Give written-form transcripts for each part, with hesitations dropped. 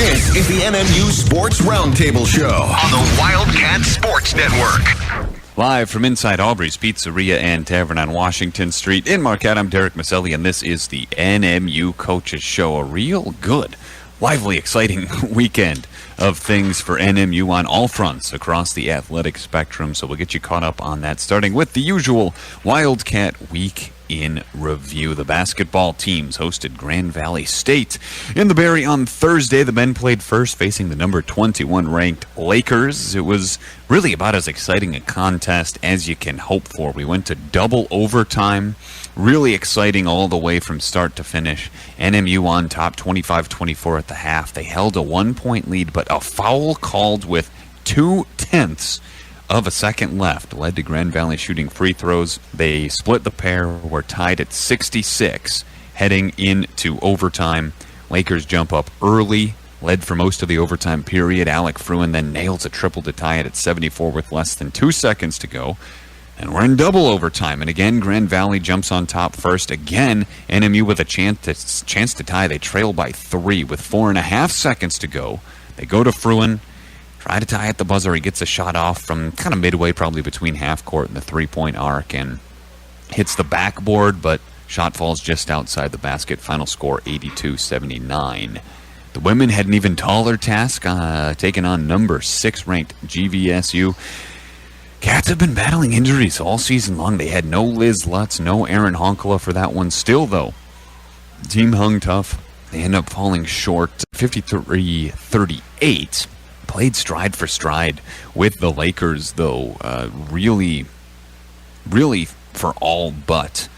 This is the NMU Sports Roundtable Show on the Wildcat Sports Network. Live from inside Aubrey's Pizzeria and Tavern on Washington Street in Marquette, I'm Derek Miceli, and this is the NMU Coaches Show. A real good, lively, exciting weekend of things for NMU on all fronts across the athletic spectrum, so we'll get you caught up on that, starting with the usual Wildcat Week in review. The basketball teams hosted Grand Valley State in the Barry on Thursday. The men played first, facing the number 21 ranked Lakers. It was really about as exciting a contest as you can hope for. We went to double overtime. Really exciting all the way from start to finish. NMU on top 25-24 at the half. They held a 1-point lead, but a foul called with 0.2 of a second left led to Grand Valley shooting free throws. They split the pair, were tied at 66 heading into overtime. Lakers jump up early, led for most of the overtime period. Alec Fruin then nails a triple to tie it at 74 with less than 2 seconds to go. And we're in double overtime. And again, Grand Valley jumps on top first. Again, NMU with a chance to tie. They trail by 3 with 4.5 seconds to go. They go to Fruin. Try to tie at the buzzer. He gets a shot off from kind of midway, probably between half court and the three-point arc, and hits the backboard, but shot falls just outside the basket. Final score 82-79. The women had an even taller task, taking on number 6 ranked GVSU. Cats have been battling injuries all season long. They had no Liz Lutz, no Aaron Honkala for that one. Still, though, the team hung tough. They end up falling short 53-38. Played stride for stride with the Lakers, though, really for all but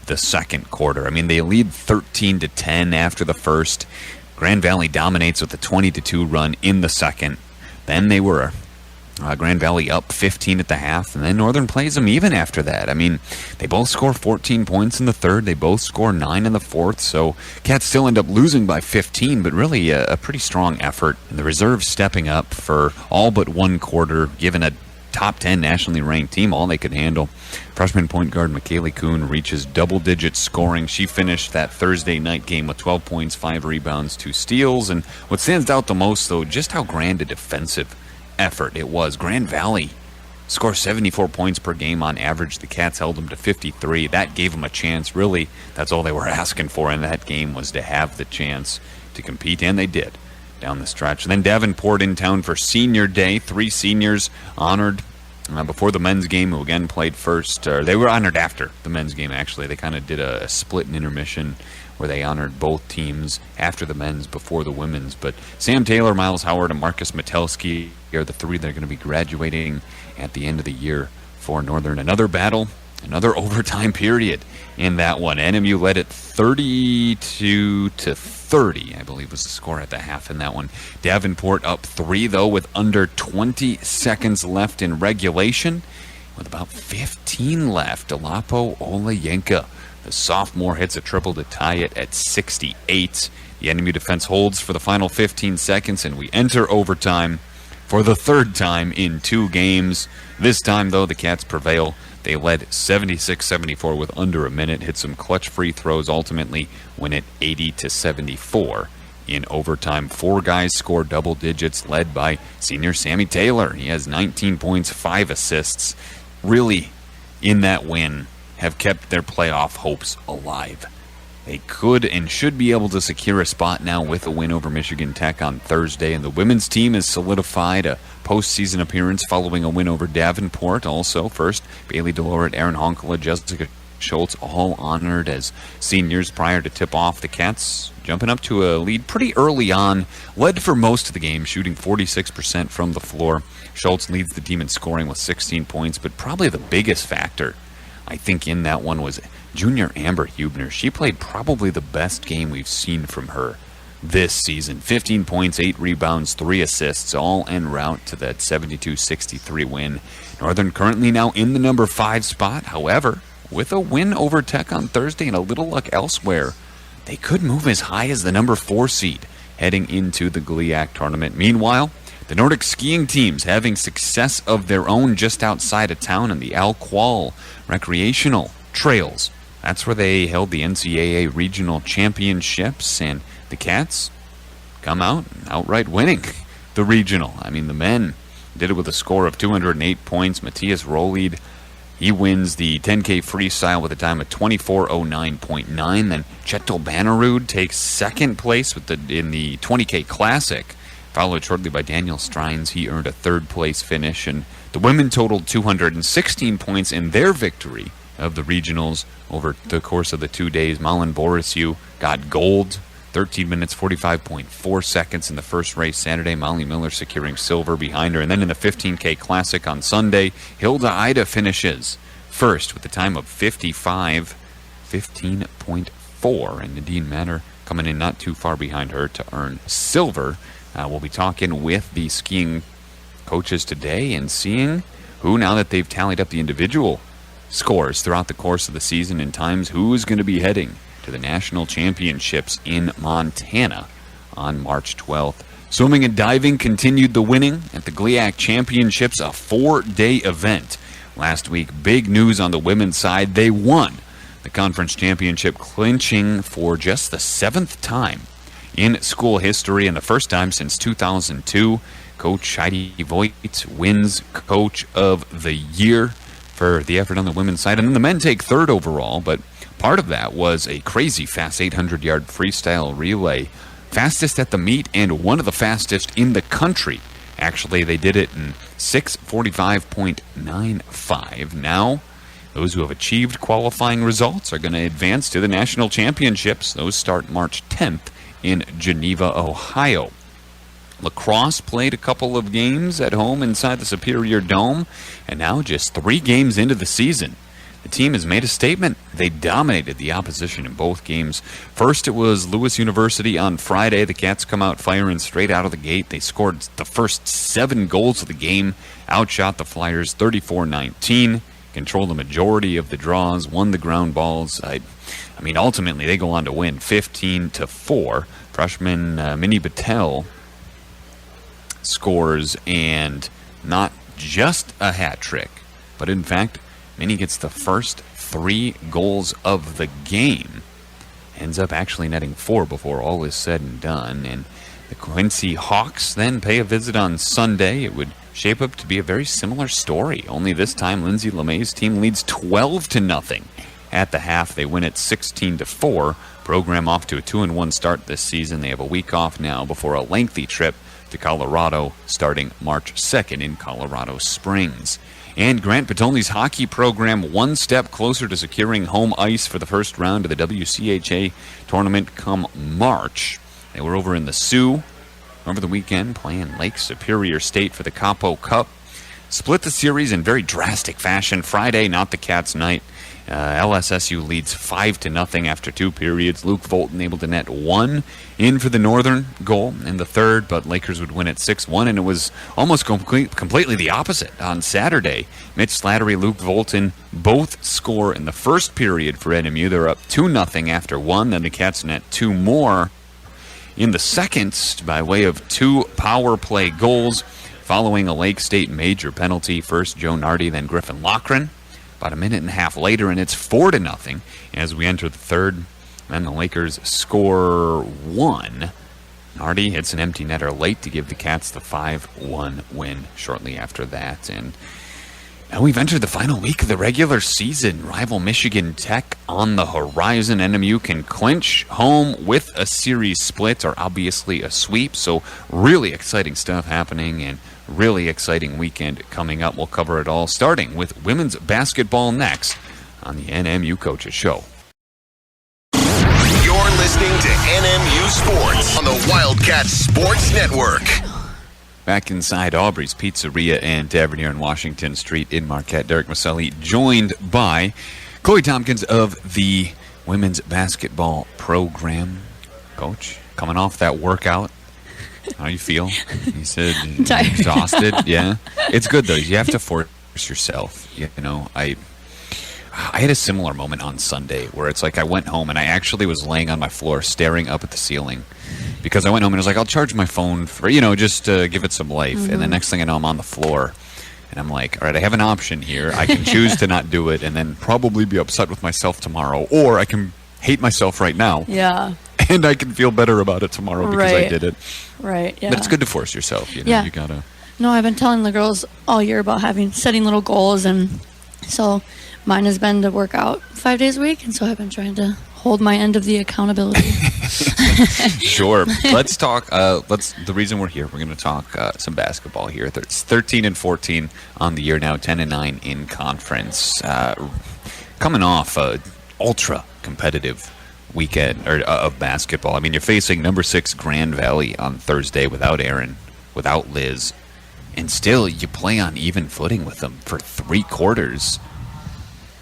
the second quarter. I mean, they lead 13-10 after the first. Grand Valley dominates with a 20-2 run in the second. Then they were Grand Valley up 15 at the half, and then Northern plays them even after that. I mean, they both score 14 points in the third. They both score 9 in the fourth, so Cats still end up losing by 15, but really a pretty strong effort. And the reserves stepping up for all but one quarter, given a top 10 nationally ranked team, all they could handle. Freshman point guard McKaylee Kuhn reaches double-digit scoring. She finished that Thursday night game with 12 points, 5 rebounds, 2 steals, and what stands out the most, though, just how grand a defensive effort it was. Grand Valley scored 74 points per game on average. The Cats held them to 53. That gave them a chance. Really, that's all they were asking for in that game, was to have the chance to compete, and they did down the stretch. And then Davenport in town for Senior Day. 3 seniors honored before the men's game, who again played first. They were honored after the men's game, actually. They kind of did a split and intermission where they honored both teams after the men's, before the women's. But Sam Taylor, Miles Howard, and Marcus Metelsky are the 3 that are going to be graduating at the end of the year for Northern. Another battle, another overtime period in that one. NMU led it 32-30, I believe was the score at the half in that one. Davenport up 3, though, with under 20 seconds left in regulation. With about 15 left, Delapo Olayenka, the sophomore, hits a triple to tie it at 68. The NMU defense holds for the final 15 seconds, and we enter overtime for the third time in 2 games. This time, though, the Cats prevail. They led 76-74 with under a minute, hit some clutch free throws, ultimately win it 80-74 in overtime. 4 guys score double digits, led by senior Sammy Taylor. He has 19 points, 5 assists. Really, in that win, have kept their playoff hopes alive. They could and should be able to secure a spot now with a win over Michigan Tech on Thursday. And the women's team has solidified a postseason appearance following a win over Davenport. Also, first, Bailey Deloret, Aaron Honkala, Jessica Schultz, all honored as seniors prior to tip-off. The Cats jumping up to a lead pretty early on, led for most of the game, shooting 46% from the floor. Schultz leads the team in scoring with 16 points, but probably the biggest factor, I think, in that one was junior Amber Hubner. She played probably the best game we've seen from her this season. 15 points, 8 rebounds, 3 assists, all en route to that 72-63 win. Northern currently now in the number 5 spot. However, with a win over Tech on Thursday and a little luck elsewhere, they could move as high as the number 4 seed heading into the GLIAC tournament. Meanwhile, the Nordic skiing teams having success of their own just outside of town in the Al Qual recreational trails. That's where they held the NCAA regional championships, and the Cats come out outright winning the regional. I mean, the men did it with a score of 208 points. Matthias Rohlid, he wins the 10K freestyle with a time of 24:09.9. Then Chetel Bannerud takes second place in the 20K Classic, followed shortly by Daniel Strines. He earned a third-place finish, and the women totaled 216 points in their victory of the regionals over the course of the 2 days. Malin Borisiu got gold, 13 minutes, 45.4 seconds in the first race Saturday. Molly Miller securing silver behind her. And then in the 15K Classic on Sunday, Hilda Ida finishes first with a time of 55:15.4. And Nadine Matter coming in not too far behind her to earn silver. We'll be talking with the skiing coaches today and seeing who, now that they've tallied up the individual scores throughout the course of the season and times, who's going to be heading to the national championships in Montana on March 12th. Swimming and diving continued the winning at the GLIAC Championships, a 4-day event. Last week, big news on the women's side. They won the conference championship, clinching for just the 7th time in school history and the first time since 2002. Coach Heidi Voigt wins Coach of the Year for the effort on the women's side. And then the men take third overall, but part of that was a crazy fast 800-yard freestyle relay. Fastest at the meet and one of the fastest in the country. Actually, they did it in 6:45.95. Now, those who have achieved qualifying results are going to advance to the national championships. Those start March 10th in Geneva, Ohio. Lacrosse played a couple of games at home inside the Superior Dome, and now just 3 games into the season, the team has made a statement. They dominated the opposition in both games. First, it was Lewis University on Friday. The Cats come out firing straight out of the gate. They scored the first 7 goals of the game, outshot the Flyers 34-19, controlled the majority of the draws, won the ground balls. I mean, ultimately, they go on to win 15-4. Freshman Minnie Battelle scores, and not just a hat trick, but in fact, Minnie gets the first 3 goals of the game. Ends up actually netting 4 before all is said and done. And the Quincy Hawks then pay a visit on Sunday. It would shape up to be a very similar story, only this time Lindsay LeMay's team leads 12-0 at the half. They win it 16-4. Program off to a 2-1 start this season. They have a week off now before a lengthy trip to Colorado starting March 2nd in Colorado Springs. And Grant Petolni's hockey program one step closer to securing home ice for the first round of the WCHA tournament come March. They were over in the Sioux over the weekend playing Lake Superior State for the Capo Cup. Split the series in very drastic fashion. Friday, not the Cats' night. LSSU leads 5-0 after 2 periods. Luke Volton able to net 1 in for the Northern goal in the third, but Lakers would win it 6-1, and it was almost completely the opposite on Saturday. Mitch Slattery, Luke Volton both score in the first period for NMU. They're up 2-0 after 1. Then the Cats net 2 more in the second by way of 2 power play goals following a Lake State major penalty. First Joe Nardi, then Griffin Loughran. About a minute and a half later, and it's 4-0 as we enter the third. Then the Lakers score 1. Nardi hits an empty netter late to give the Cats the 5-1 win shortly after that. And now we've entered the final week of the regular season. Rival Michigan Tech on the horizon. NMU can clinch home with a series split, or obviously a sweep. So really exciting stuff happening, and really exciting weekend coming up. We'll cover it all, starting with women's basketball next on the NMU Coaches Show. You're listening to NMU Sports on the Wildcat Sports Network. Back inside Aubrey's Pizzeria and Tavern here on Washington Street in Marquette, Derek Miceli, joined by Chloe Tompkins of the women's basketball program. Coach, coming off that workout, how you feel? He said exhausted. Yeah, it's good though. You have to force yourself. You know, I had a similar moment on Sunday where it's like I went home and I actually was laying on my floor staring up at the ceiling because I went home and I was like, I'll charge my phone for, just to give it some life. Mm-hmm. And the next thing I know, I'm on the floor and I'm like, all right, I have an option here. I can choose to not do it and then probably be upset with myself tomorrow, or I can hate myself right now. Yeah. and I can feel better about it tomorrow because I did it. Right, yeah. But it's good to force yourself, you know, Yeah. you gotta. No, I've been telling the girls all year about setting little goals, and so mine has been to work out 5 days a week, and so I've been trying to hold my end of the accountability. Sure. Let's talk. The reason we're here, we're going to talk some basketball here. It's 13-14 on the year now, 10-9 in conference. Coming off a ultra competitive weekend of basketball. I mean, you're facing number 6 Grand Valley on Thursday without Aaron, without Liz, and still you play on even footing with them for 3 quarters.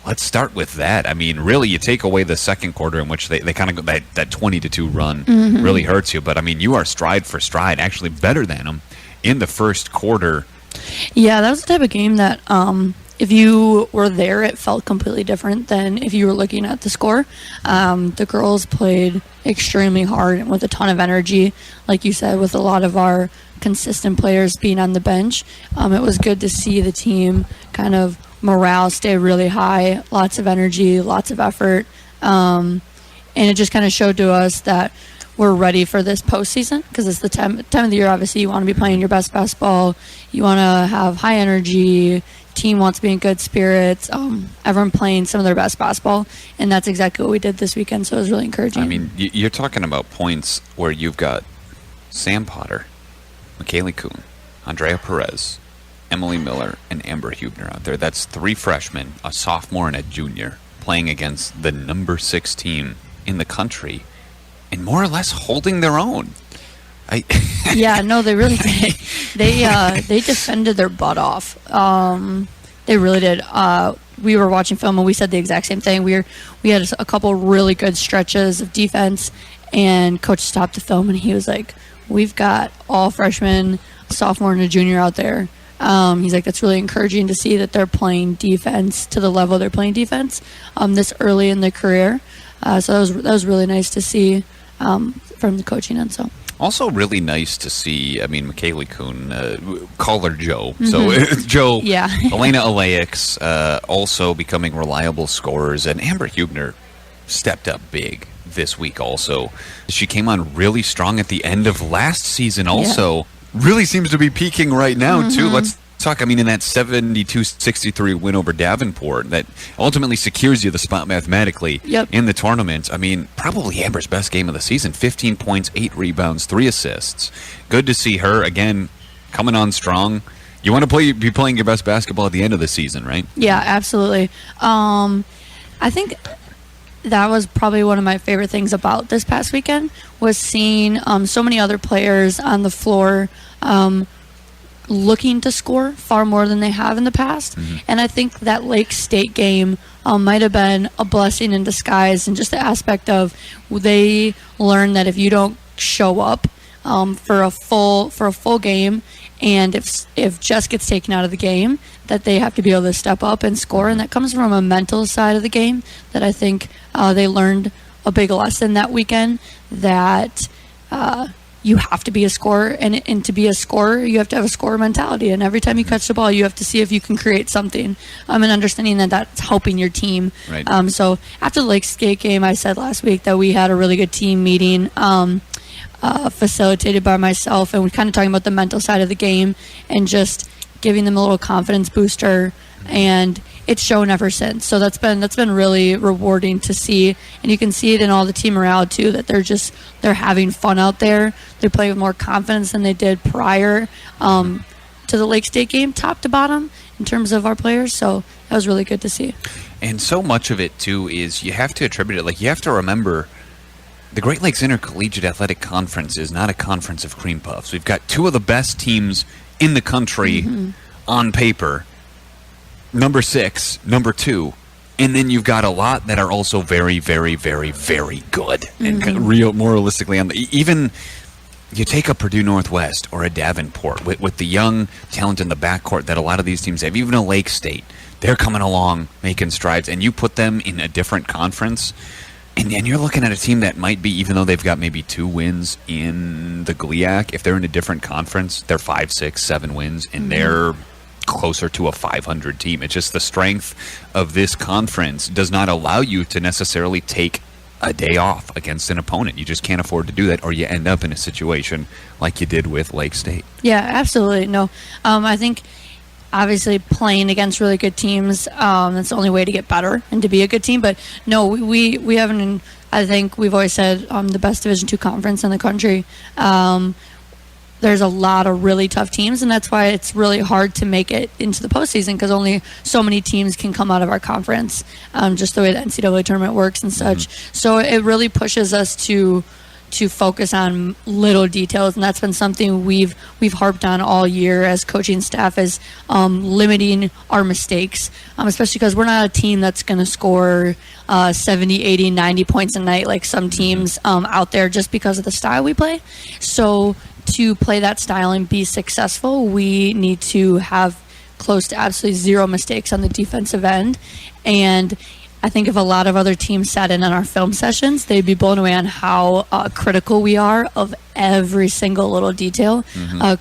Let's start with that. I mean, really, you take away the second quarter in which they kind of go that 20-2 run really hurts you. But, I mean, you are stride for stride, actually better than them in the first quarter. Yeah, that was the type of game that if you were there, it felt completely different than if you were looking at the score. The girls played extremely hard and with a ton of energy. Like you said, with a lot of our consistent players being on the bench, it was good to see the team kind of morale stay really high, lots of energy, lots of effort, and it just kind of showed to us that we're ready for this postseason because it's the time of the year. Obviously, you want to be playing your best basketball, you want to have high energy, team wants to be in good spirits, everyone playing some of their best basketball, and that's exactly what we did this weekend, so it was really encouraging. I mean, you're talking about points where you've got Sam Potter, Miceli Kuhn, Andrea Perez, Emily Miller, and Amber Huebner out there. That's 3 freshmen, a sophomore and a junior, playing against the number 6 team in the country and more or less holding their own. Yeah, no, they really did. They defended their butt off. They really did. We were watching film and we said the exact same thing. We had a couple really good stretches of defense, and coach stopped the film and he was like, "We've got all freshmen, a sophomore and a junior out there." He's like, that's really encouraging to see that they're playing defense to the level they're playing defense this early in their career. So that was really nice to see from the coaching end. So also really nice to see. I mean, Miceli Kuhn, call her Joe. So Joe, yeah. Elena Aleix, also becoming reliable scorers, and Amber Huebner stepped up big this week. Also, she came on really strong at the end of last season. Also. Yeah. Really seems to be peaking right now, too. Let's talk, I mean, in that 72-63 win over Davenport, that ultimately secures you the spot mathematically in the tournament. I mean, probably Amber's best game of the season. 15 points, 8 rebounds, 3 assists. Good to see her, again, coming on strong. You want to be playing your best basketball at the end of the season, right? Yeah, absolutely. I think that was probably one of my favorite things about this past weekend was seeing so many other players on the floor looking to score far more than they have in the past. And I think that Lake State game might have been a blessing in disguise, and just the aspect of they learned that if you don't show up for a full game, and if Jess gets taken out of the game, that they have to be able to step up and score, and that comes from a mental side of the game that I think they learned a big lesson that weekend, that you have to be a scorer, and to be a scorer, you have to have a scorer mentality, and every time you catch the ball, you have to see if you can create something, and understanding that that's helping your team. Right. So after the Lake State game, I said last week that we had a really good team meeting, facilitated by myself, and we're kind of talking about the mental side of the game and just giving them a little confidence booster, and it's shown ever since. So that's been really rewarding to see, and you can see it in all the team morale too, that they're having fun out there. They're playing with more confidence than they did prior to the Lake State game, top to bottom, in terms of our players. So that was really good to see. And so much of it too is you have to attribute it, like you have to remember, the Great Lakes Intercollegiate Athletic Conference is not a conference of cream puffs. We've got 2 of the best teams in the country on paper, number 6, number 2, and then you've got a lot that are also very, very, very, very good. And more realistically, even you take a Purdue Northwest or a Davenport with the young talent in the backcourt that a lot of these teams have, even a Lake State, they're coming along, making strides, and you put them in a different conference. And you're looking at a team that might be, even though they've got maybe 2 wins in the GLIAC, if they're in a different conference, they're 5, 6, 7 wins, and they're closer to a 500 team. It's just the strength of this conference does not allow you to necessarily take a day off against an opponent. You just can't afford to do that, or you end up in a situation like you did with Lake State. Yeah, absolutely. No, I think obviously playing against really good teams, that's the only way to get better and to be a good team. But no, we haven't. I think we've always said the best Division II conference in the country. There's a lot of really tough teams, and that's why it's really hard to make it into the postseason, because only so many teams can come out of our conference, just the way the NCAA tournament works and such. So it really pushes us to focus on little details, and that's been something we've harped on all year as coaching staff, is limiting our mistakes, especially because we're not a team that's going to score 70, 80, 90 points a night like some teams out there, just because of the style we play. So to play that style and be successful, we need to have close to absolutely zero mistakes on the defensive end. And I think if a lot of other teams sat in on our film sessions, they'd be blown away on how critical we are of every single little detail.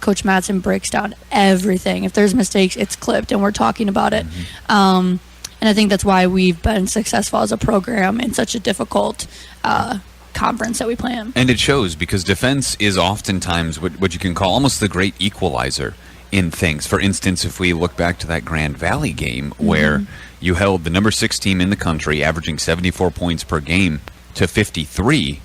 Coach Madsen breaks down everything. If there's mistakes, it's clipped, and we're talking about it. And I think that's why we've been successful as a program in such a difficult conference that we play in. And it shows, because defense is oftentimes what you can call almost the great equalizer in things. For instance, if we look back to that Grand Valley game where you held the number 6 team in the country, averaging 74 points per game, to 53,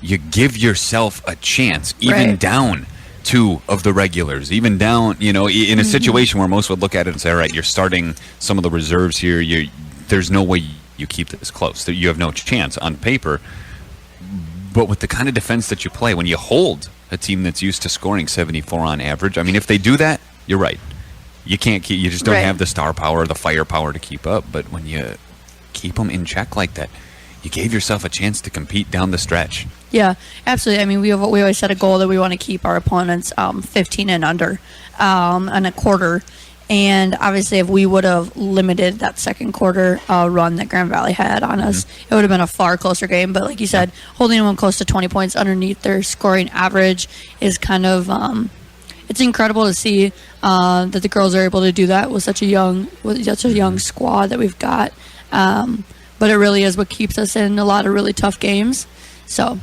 you give yourself a chance, even down 2 of the regulars, even down, in a situation where most would look at it and say, all right, you're starting some of the reserves here. There's no way you keep this close. You have no chance on paper. But with the kind of defense that you play, when you hold a team that's used to scoring 74 on average, I mean, if they do that, you're right. You can't keep. You just don't have the star power or the firepower to keep up. But when you keep them in check like that, you gave yourself a chance to compete down the stretch. Yeah, absolutely. I mean, we always set a goal that we want to keep our opponents 15 and under in a quarter. And obviously, if we would have limited that second quarter run that Grand Valley had on us, it would have been a far closer game. But like you said, holding them close to 20 points underneath their scoring average is kind of it's incredible to see that the girls are able to do that with such a young squad that we've got. But it really is what keeps us in a lot of really tough games. So,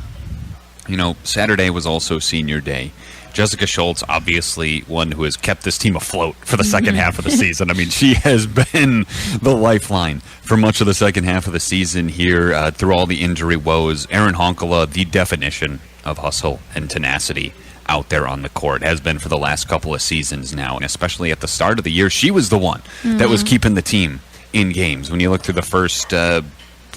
Saturday was also senior day. Jessica Schultz, obviously one who has kept this team afloat for the second half of the season. I mean, she has been the lifeline for much of the second half of the season here through all the injury woes. Erin Honkala, the definition of hustle and tenacity out there on the court, has been for the last couple of seasons now, and especially at the start of the year, she was the one that was keeping the team in games. When you look through the first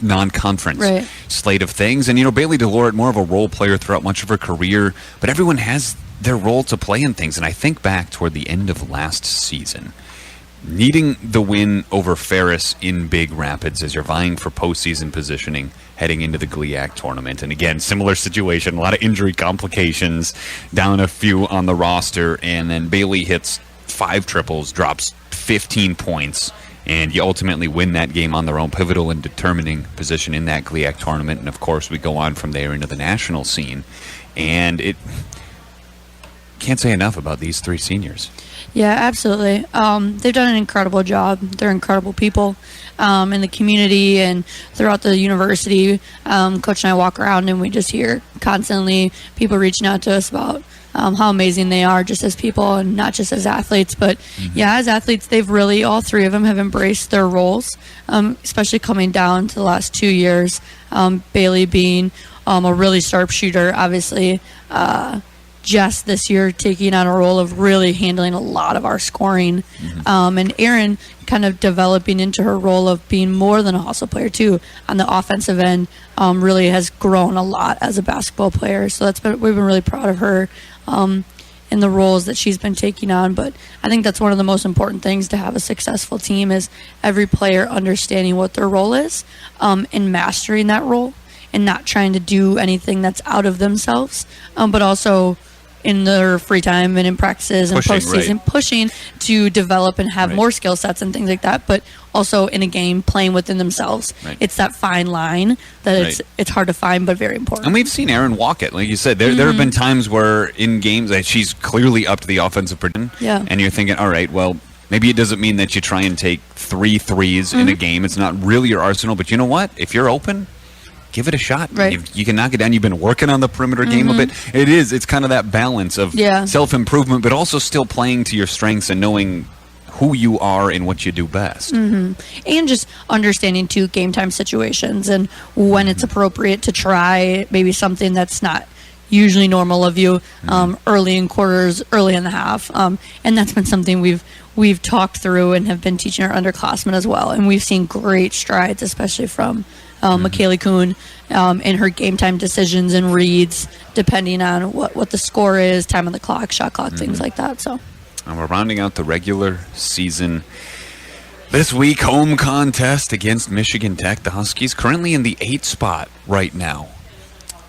non-conference slate of things, and Bailey DeLoret, more of a role player throughout much of her career, but everyone has their role to play in things. And I think back toward the end of last season, needing the win over Ferris in Big Rapids as you're vying for postseason positioning heading into the GLIAC tournament. And again, similar situation, a lot of injury complications, down a few on the roster, and then Bailey hits 5 triples, drops 15 points, and you ultimately win that game on their own, pivotal and determining position in that GLIAC tournament. And of course, we go on from there into the national scene. And it can't say enough about these 3 seniors. Yeah, absolutely. They've done an incredible job. They're incredible people in the community and throughout the university. Coach and I walk around and we just hear constantly people reaching out to us about how amazing they are just as people and not just as athletes. But as athletes, they've really, all 3 of them have embraced their roles, especially coming down to the last 2 years. Bailey being a really sharp shooter, obviously. Jess this year taking on a role of really handling a lot of our scoring. And Erin kind of developing into her role of being more than a hustle player too on the offensive end, really has grown a lot as a basketball player. So we've been really proud of her in the roles that she's been taking on. But I think that's one of the most important things to have a successful team, is every player understanding what their role is and mastering that role and not trying to do anything that's out of themselves, but also in their free time and in practices and postseason, pushing to develop and have more skill sets and things like that, but also in a game playing within themselves. It's that fine line that it's hard to find, but very important. And we've seen Erin walk it. Like you said, there have been times where in games that she's clearly up to the offensive production, and you're thinking, all right, well, maybe it doesn't mean that you try and take 3 threes in a game. It's not really your arsenal, but you know what? If you're open, give it a shot. Right. You can knock it down. You've been working on the perimeter game a bit. It's kind of that balance of self-improvement, but also still playing to your strengths and knowing who you are and what you do best. And just understanding, too, game time situations and when it's appropriate to try maybe something that's not usually normal of you early in quarters, early in the half. And that's been something we've talked through and have been teaching our underclassmen as well. And we've seen great strides, especially from Miceli Kuhn in her game time decisions and reads, depending on what the score is, time on the clock, shot clock, things like that. So. And we're rounding out the regular season this week. Home contest against Michigan Tech. The Huskies currently in the 8th spot right now.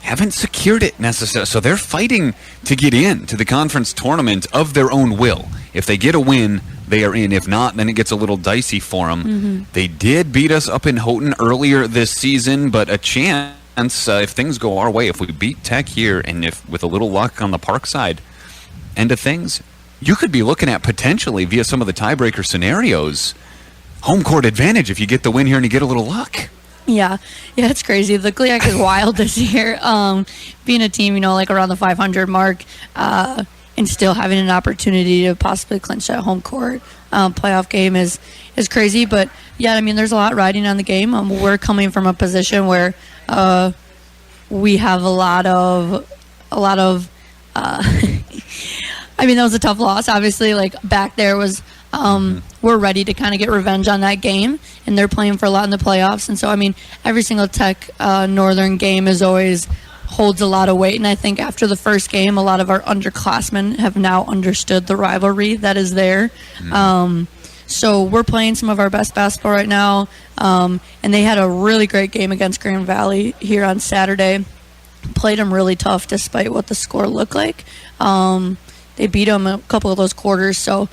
Haven't secured it necessarily, so they're fighting to get in to the conference tournament of their own will. If they get a win, they are in. If not, then it gets a little dicey for them. They did beat us up in Houghton earlier this season, but a chance, if things go our way, if we beat Tech here, and if with a little luck on the Park side end of things, you could be looking at potentially, via some of the tiebreaker scenarios, home court advantage if you get the win here and you get a little luck. Yeah, it's crazy. The GLIAC is wild this year. Being a team, like around the 500 mark, and still having an opportunity to possibly clinch that home court playoff game is crazy. But yeah, I mean, there's a lot riding on the game. We're coming from a position where we have a lot of. I mean, that was a tough loss. Obviously, back there was. We're ready to kind of get revenge on that game, and they're playing for a lot in the playoffs. And so, I mean, every single Tech Northern game holds a lot of weight. And I think after the first game, a lot of our underclassmen have now understood the rivalry that is there. So we're playing some of our best basketball right now. And they had a really great game against Grand Valley here on Saturday. Played them really tough despite what the score looked like. They beat them a couple of those quarters, so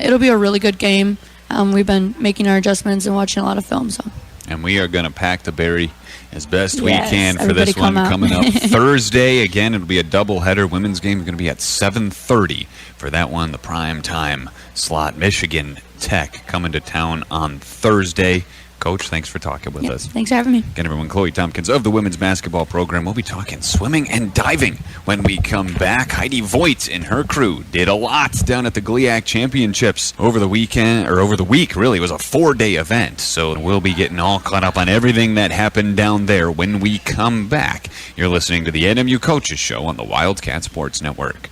it'll be a really good game. We've been making our adjustments and watching a lot of film. So. And we are going to pack the berry as best we can for everybody this one coming up Thursday. Again, it'll be a doubleheader. Women's game is going to be at 7:30 for that one, the prime time slot. Michigan Tech coming to town on Thursday. Coach, thanks for talking with us. Thanks for having me. Again, everyone, Chloe Tompkins of the women's basketball program. We'll be talking swimming and diving when we come back. Heidi Voigt and her crew did a lot down at the GLIAC Championships over the weekend, or over the week, really. It was a 4-day event, so we'll be getting all caught up on everything that happened down there when we come back. You're listening to the NMU Coaches Show on the Wildcat Sports Network.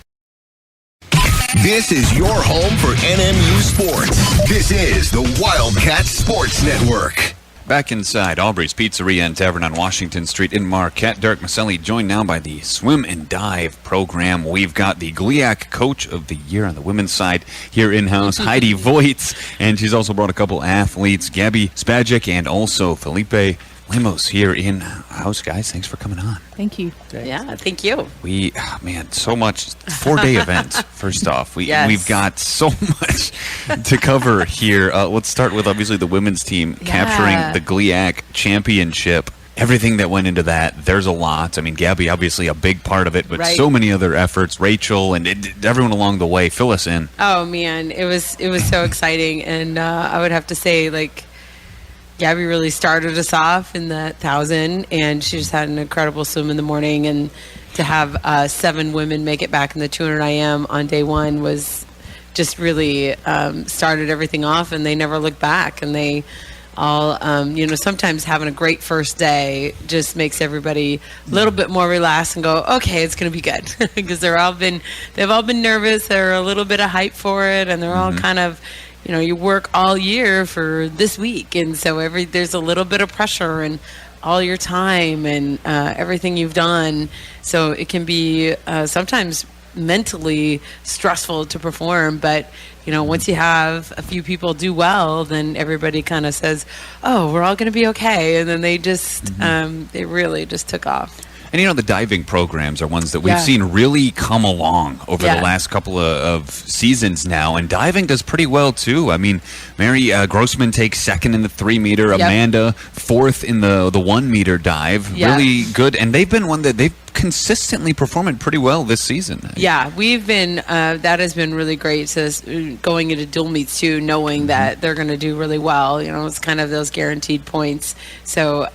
This is your home for NMU sports. This is the Wildcat Sports Network. Back inside Aubrey's Pizzeria and Tavern on Washington Street in Marquette. Derek Miceli joined now by the Swim and Dive program. We've got the GLIAC Coach of the Year on the women's side here in-house, Heidi Voigt, and she's also brought a couple athletes, Gabby Spajic and also Felipe Lemos here in-house. Guys, thanks for coming on. Thank you. Yeah, thank you. So much. 4-day event, first off. We've got so much to cover here. Let's start with, obviously, the women's team capturing the GLIAC championship. Everything that went into that, there's a lot. I mean, Gabby, obviously, a big part of it, but so many other efforts. Rachel and everyone along the way. Fill us in. Oh, man. It was so exciting. And I would have to say, Gabby really started us off in the 1,000, and she just had an incredible swim in the morning. And to have 7 women make it back in the 200 IM on day one was just really started everything off, and they never looked back. And they all, sometimes having a great first day just makes everybody a little bit more relaxed and go, okay, it's going to be good. Because they've all been nervous. They're a little bit of hype for it, and they're all kind of, you work all year for this week, and so there's a little bit of pressure and all your time and everything you've done. So it can be sometimes mentally stressful to perform, but once you have a few people do well, then everybody kind of says, oh, we're all going to be okay, and then they just they really just took off. And the diving programs are ones that we've seen really come along over the last couple of seasons now, and diving does pretty well too. I mean, Mary Grossman takes second in the 3-meter, Amanda 4th in the 1-meter dive. Really good, and they've been one that they've consistently performing pretty well this season. Yeah, we've been that has been really great. So going into dual meets too, knowing that they're going to do really well. It's kind of those guaranteed points. So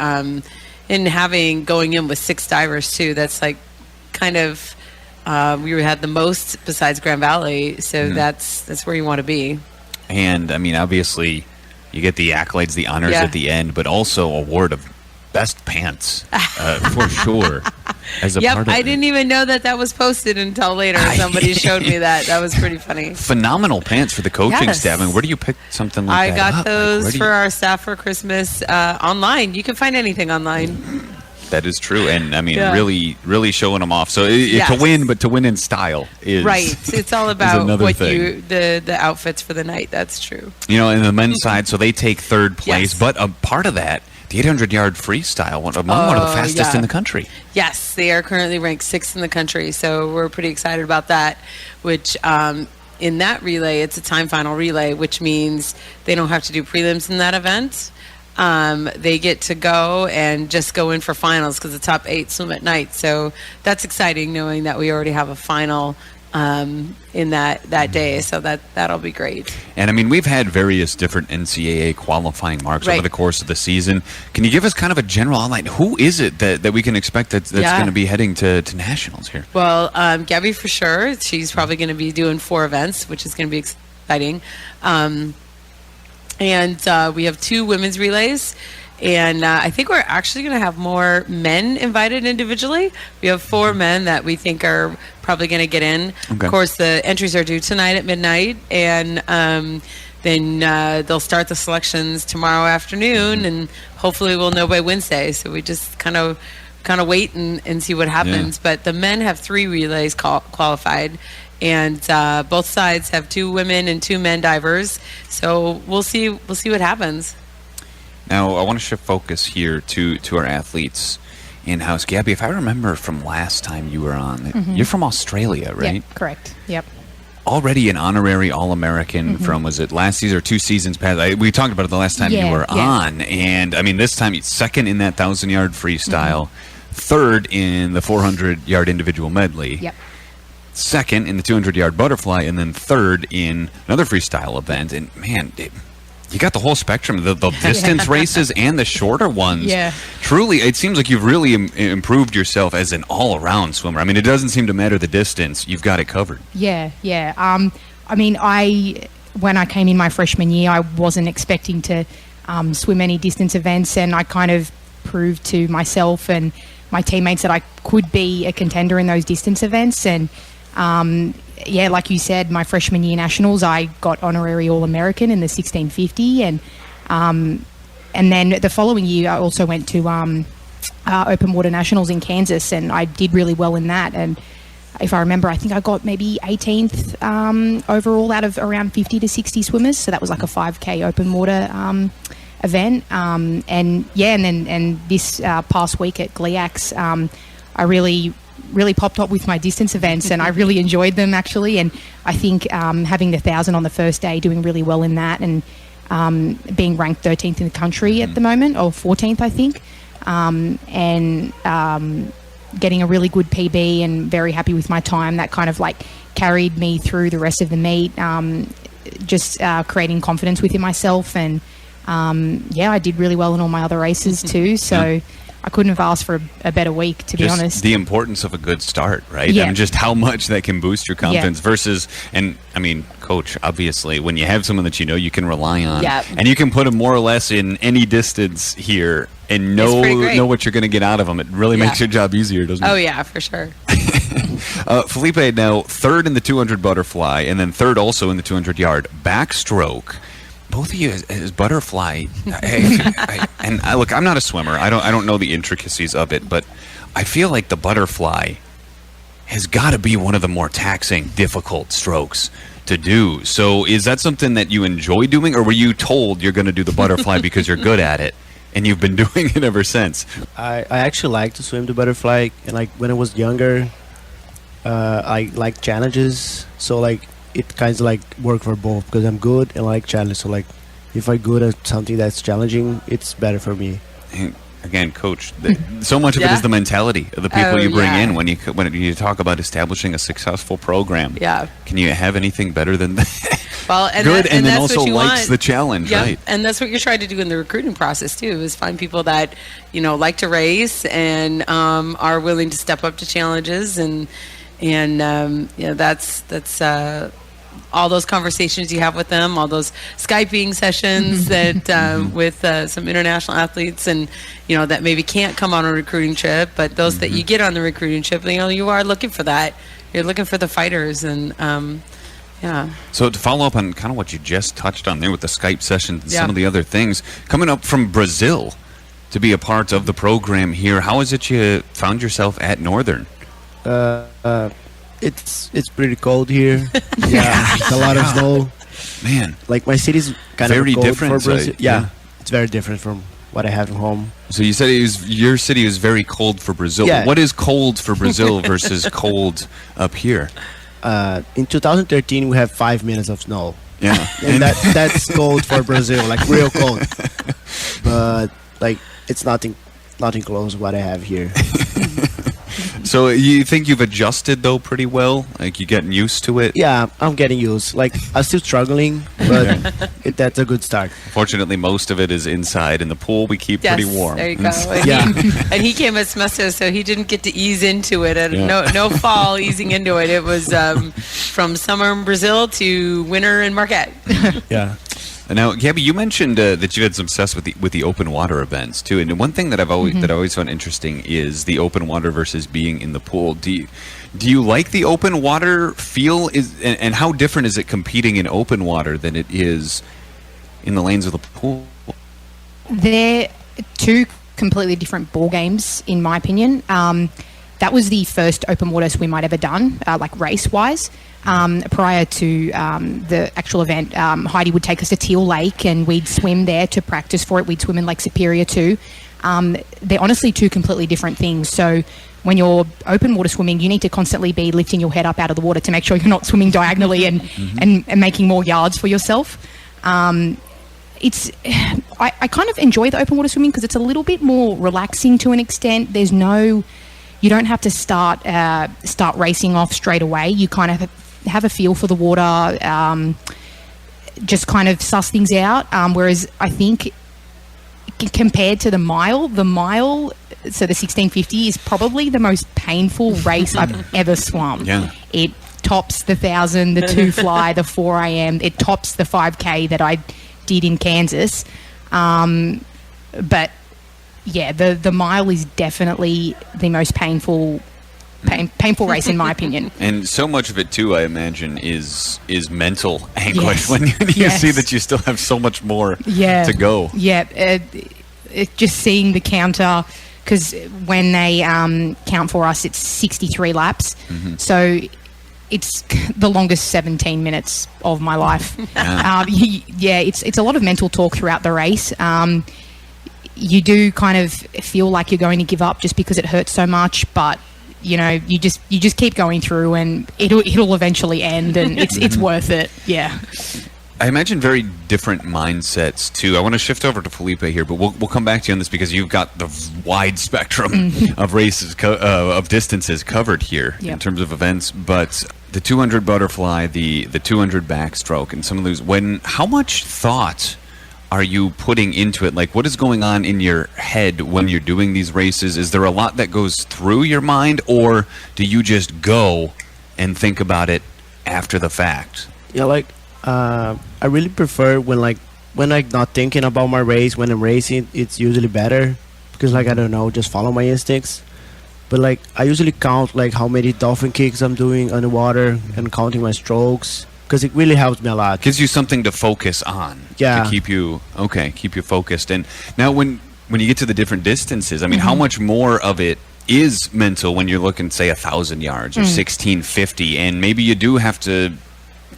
having going in with 6 divers too. That's like kind of we had the most besides Grand Valley, so that's where you want to be. And I mean, obviously, you get the accolades, the honors at the end, but also award of best pants for sure. As a part of I didn't even know that was posted until later. Somebody showed me that. That was pretty funny. Phenomenal pants for the coaching staff. And where do you pick something like that? I got those for our staff for Christmas online. You can find anything online. That is true, and I mean, really showing them off. So to win, but to win in style is right. It's all about what thing. the outfits for the night. That's true. You know, in the men's side, so they take third place, but a part of that, the 800-yard freestyle, one of the fastest in the country. Yes, they are currently ranked 6th in the country, so we're pretty excited about that. Which in that relay, it's a time final relay, which means they don't have to do prelims in that event. They get to go and just go in for finals because the top 8 swim at night. So that's exciting knowing that we already have a final in that day. So that'll be great. And I mean, we've had various different NCAA qualifying marks over the course of the season. Can you give us kind of a general outline? Who is it that we can expect that's going to be heading to nationals here? Well, Gabby for sure. She's probably going to be doing 4 events, which is going to be exciting. And we have 2 women's relays. And I think we're actually going to have more men invited individually. We have 4 men that we think are probably going to get in. Okay. Of course, the entries are due tonight at midnight. And then they'll start the selections tomorrow afternoon. And hopefully we'll know by Wednesday. So we just kind of wait and see what happens. Yeah. But the men have 3 relays qualified. And both sides have 2 women and 2 men divers. So we'll see what happens. Now, I want to shift focus here to our athletes in-house. Gabby, if I remember from last time you were on, you're from Australia, right? Yep, correct. Yep. Already an honorary All-American from, was it last season or 2 seasons past? We talked about it the last time you were on. And, I mean, this time, 2nd in that 1,000-yard freestyle, 3rd in the 400-yard individual medley. Yep. 2nd in the 200-yard butterfly, and then 3rd in another freestyle event. And, man, you got the whole spectrum, the distance races and the shorter ones. Yeah. Truly, it seems like you've really improved yourself as an all-around swimmer. I mean, it doesn't seem to matter the distance. You've got it covered. Yeah. I mean, when I came in my freshman year, I wasn't expecting to swim any distance events, and I kind of proved to myself and my teammates that I could be a contender in those distance events. And like you said, my freshman year nationals, I got honorary All-American in the 1650, and then the following year I also went to open water nationals in Kansas, and I did really well in that. And if I remember, I think I got maybe 18th overall out of around 50 to 60 swimmers. So that was like a 5K open water event. And this past week at GLIACs, I really popped up with my distance events, and I really enjoyed them actually. And I think having the 1,000 on the first day, doing really well in that, and being ranked 13th in the country at the moment, or 14th I think, and getting a really good PB and very happy with my time, that kind of like carried me through the rest of the meet, just creating confidence within myself. And I did really well in all my other races too, so I couldn't have asked for a better week, to be honest. The importance of a good start, right? Yeah. I mean, just how much that can boost your confidence versus, and I mean, Coach, obviously, when you have someone that you can rely on, and you can put them more or less in any distance here and know what you're going to get out of them, it really makes your job easier, doesn't it? Oh, yeah, for sure. Felipe, now 3rd in the 200 butterfly, and then 3rd also in the 200-yard backstroke. Both of you as butterfly, look, I'm not a swimmer. I don't know the intricacies of it, but I feel like the butterfly has got to be one of the more taxing, difficult strokes to do. So is that something that you enjoy doing, or were you told you're going to do the butterfly because you're good at it, and you've been doing it ever since? I actually like to swim the butterfly, and like when I was younger, I liked challenges. So like, it kind of like work for both, because I'm good and I like challenge. So like, if I'm good at something that's challenging, it's better for me. And again, Coach, so much of it is the mentality of the people you bring in when you talk about establishing a successful program. Yeah. Can you have anything better than that? Well, and good, that, and then that's also what you likes want. the challenge, Yep. right? And that's what you're trying to do in the recruiting process too, is find people that, like to race and are willing to step up to challenges, and that's all those conversations you have with them, all those Skyping sessions that with some international athletes, and that maybe can't come on a recruiting trip, but those that you get on the recruiting trip, you are looking for that. You're looking for the fighters, and yeah. So to follow up on kind of what you just touched on there with the Skype sessions and some of the other things, coming up from Brazil to be a part of the program here, how is it you found yourself at Northern? It's pretty cold here. Yeah, it's a lot of snow. Man, Like my city's kind Very of cold different, for Brazil. so, yeah. Yeah, it's very different from what I have at home. so you said your city is very cold for Brazil. Yeah. What is cold for Brazil versus cold up here? In 2013, we have 5 minutes of snow, Yeah. and that's cold for Brazil, like real cold. But like it's nothing close to what I have here. So you think you've adjusted though pretty well? Like you getting used to it? Yeah, I'm getting used. Like I'm still struggling, but that's a good start. Fortunately, most of it is inside. In the pool, we keep pretty warm. There you go. And, Yeah. and he came as semester, so he didn't get to ease into it. And Yeah. no fall easing into it. It was from summer in Brazil to winter in Marquette. Yeah. Now, Gabby, you mentioned that you had some success with the open water events too. And one thing that I've always that I always found interesting is the open water versus being in the pool. Do you like the open water feel? And how different is it competing in open water than it is in the lanes of the pool? They're two completely different ball games, in my opinion. That was the first open water swim I'd ever done, like race-wise. Prior to the actual event, Heidi would take us to Teal Lake and we'd swim there to practice for it. We'd swim in Lake Superior too. They're honestly two completely different things. So when you're open water swimming, you need to constantly be lifting your head up out of the water to make sure you're not swimming diagonally and making more yards for yourself. I kind of enjoy the open water swimming because it's a little bit more relaxing to an extent. You don't have to start racing off straight away. You kind of have a feel for the water, just kind of suss things out. Whereas I think compared to the mile, so the 1650 is probably the most painful race I've ever swum. Yeah. It tops the 1,000, the 2 fly, the 4 AM. It tops the 5K that I did in Kansas. But yeah, the mile is definitely the most painful race in my opinion. And so much of it too, I imagine, is mental anguish Yes. when you Yes. see that you still have so much more Yeah. to go. Yeah, just seeing the counter, because when they count for us, it's 63 laps. So it's the longest 17 minutes of my life. Yeah. It's a lot of mental talk throughout the race. You do kind of feel like you're going to give up just because it hurts so much, but you just keep going through, and it'll eventually end, and it's worth it. Yeah. I imagine very different mindsets too. I want to shift over to Felipe here, but we'll come back to you on this because you've got the wide spectrum of races of distances covered here in Yep. terms of events. But the 200 butterfly, the 200 backstroke, and some of those. How much thought are you putting into it? Like, what is going on in your head when you're doing these races? Is there a lot that goes through your mind, or do you just go and think about it after the fact? Yeah, like I really prefer when I'm not thinking about my race. When I'm racing, it's usually better because I don't know, just follow my instincts. But like I usually count like how many dolphin kicks I'm doing underwater and counting my strokes because it really helps me a lot. Gives you something to focus on. Yeah. To keep you focused. And now when you get to the different distances, I mean, how much more of it is mental when you're looking, say, 1,000 yards or 1,650, and maybe you do have to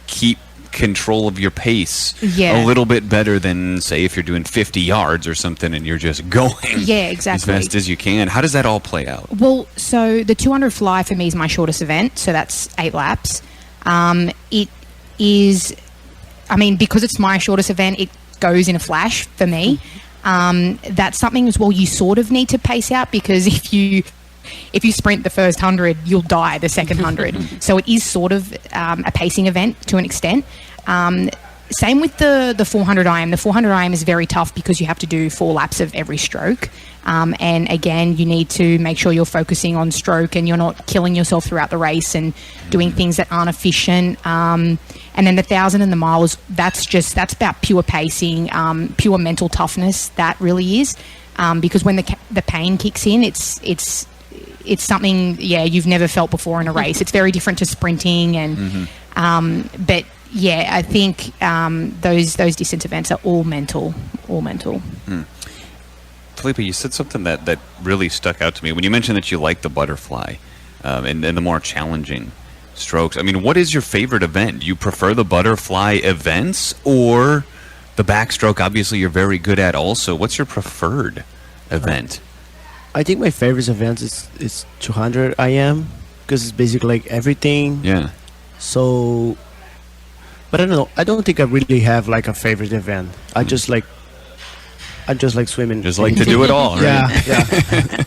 keep control of your pace a little bit better than, say, if you're doing 50 yards or something and you're just going as fast as you can. How does that all play out? Well, so the 200 fly for me is my shortest event, so that's 8 laps. It is, because it's my shortest event, it goes in a flash for me. That's something as well you sort of need to pace out, because if you if you sprint the first 100, you'll die the second 100. So it is sort of a pacing event to an extent. Same with the 400 IM. The 400 IM is very tough because you have to do 4 laps of every stroke. And again, you need to make sure you're focusing on stroke and you're not killing yourself throughout the race and doing things that aren't efficient. And then the 1,000 and the miles, that's about pure pacing, pure mental toughness. That really is. Because when the pain kicks in, it's something, you've never felt before in a race. It's very different to sprinting and, but yeah, I think those distance events are all mental. Felipe, you said something that really stuck out to me when you mentioned that you like the butterfly and the more challenging strokes. I mean, what is your favorite event? Do you prefer the butterfly events or the backstroke? Obviously, you're very good at also. What's your preferred event? I think my favorite event is 200 IM because it's basically like everything. Yeah. So, but I don't know. I don't think I really have like a favorite event. I just like swimming. Just like to do it all, right? Yeah.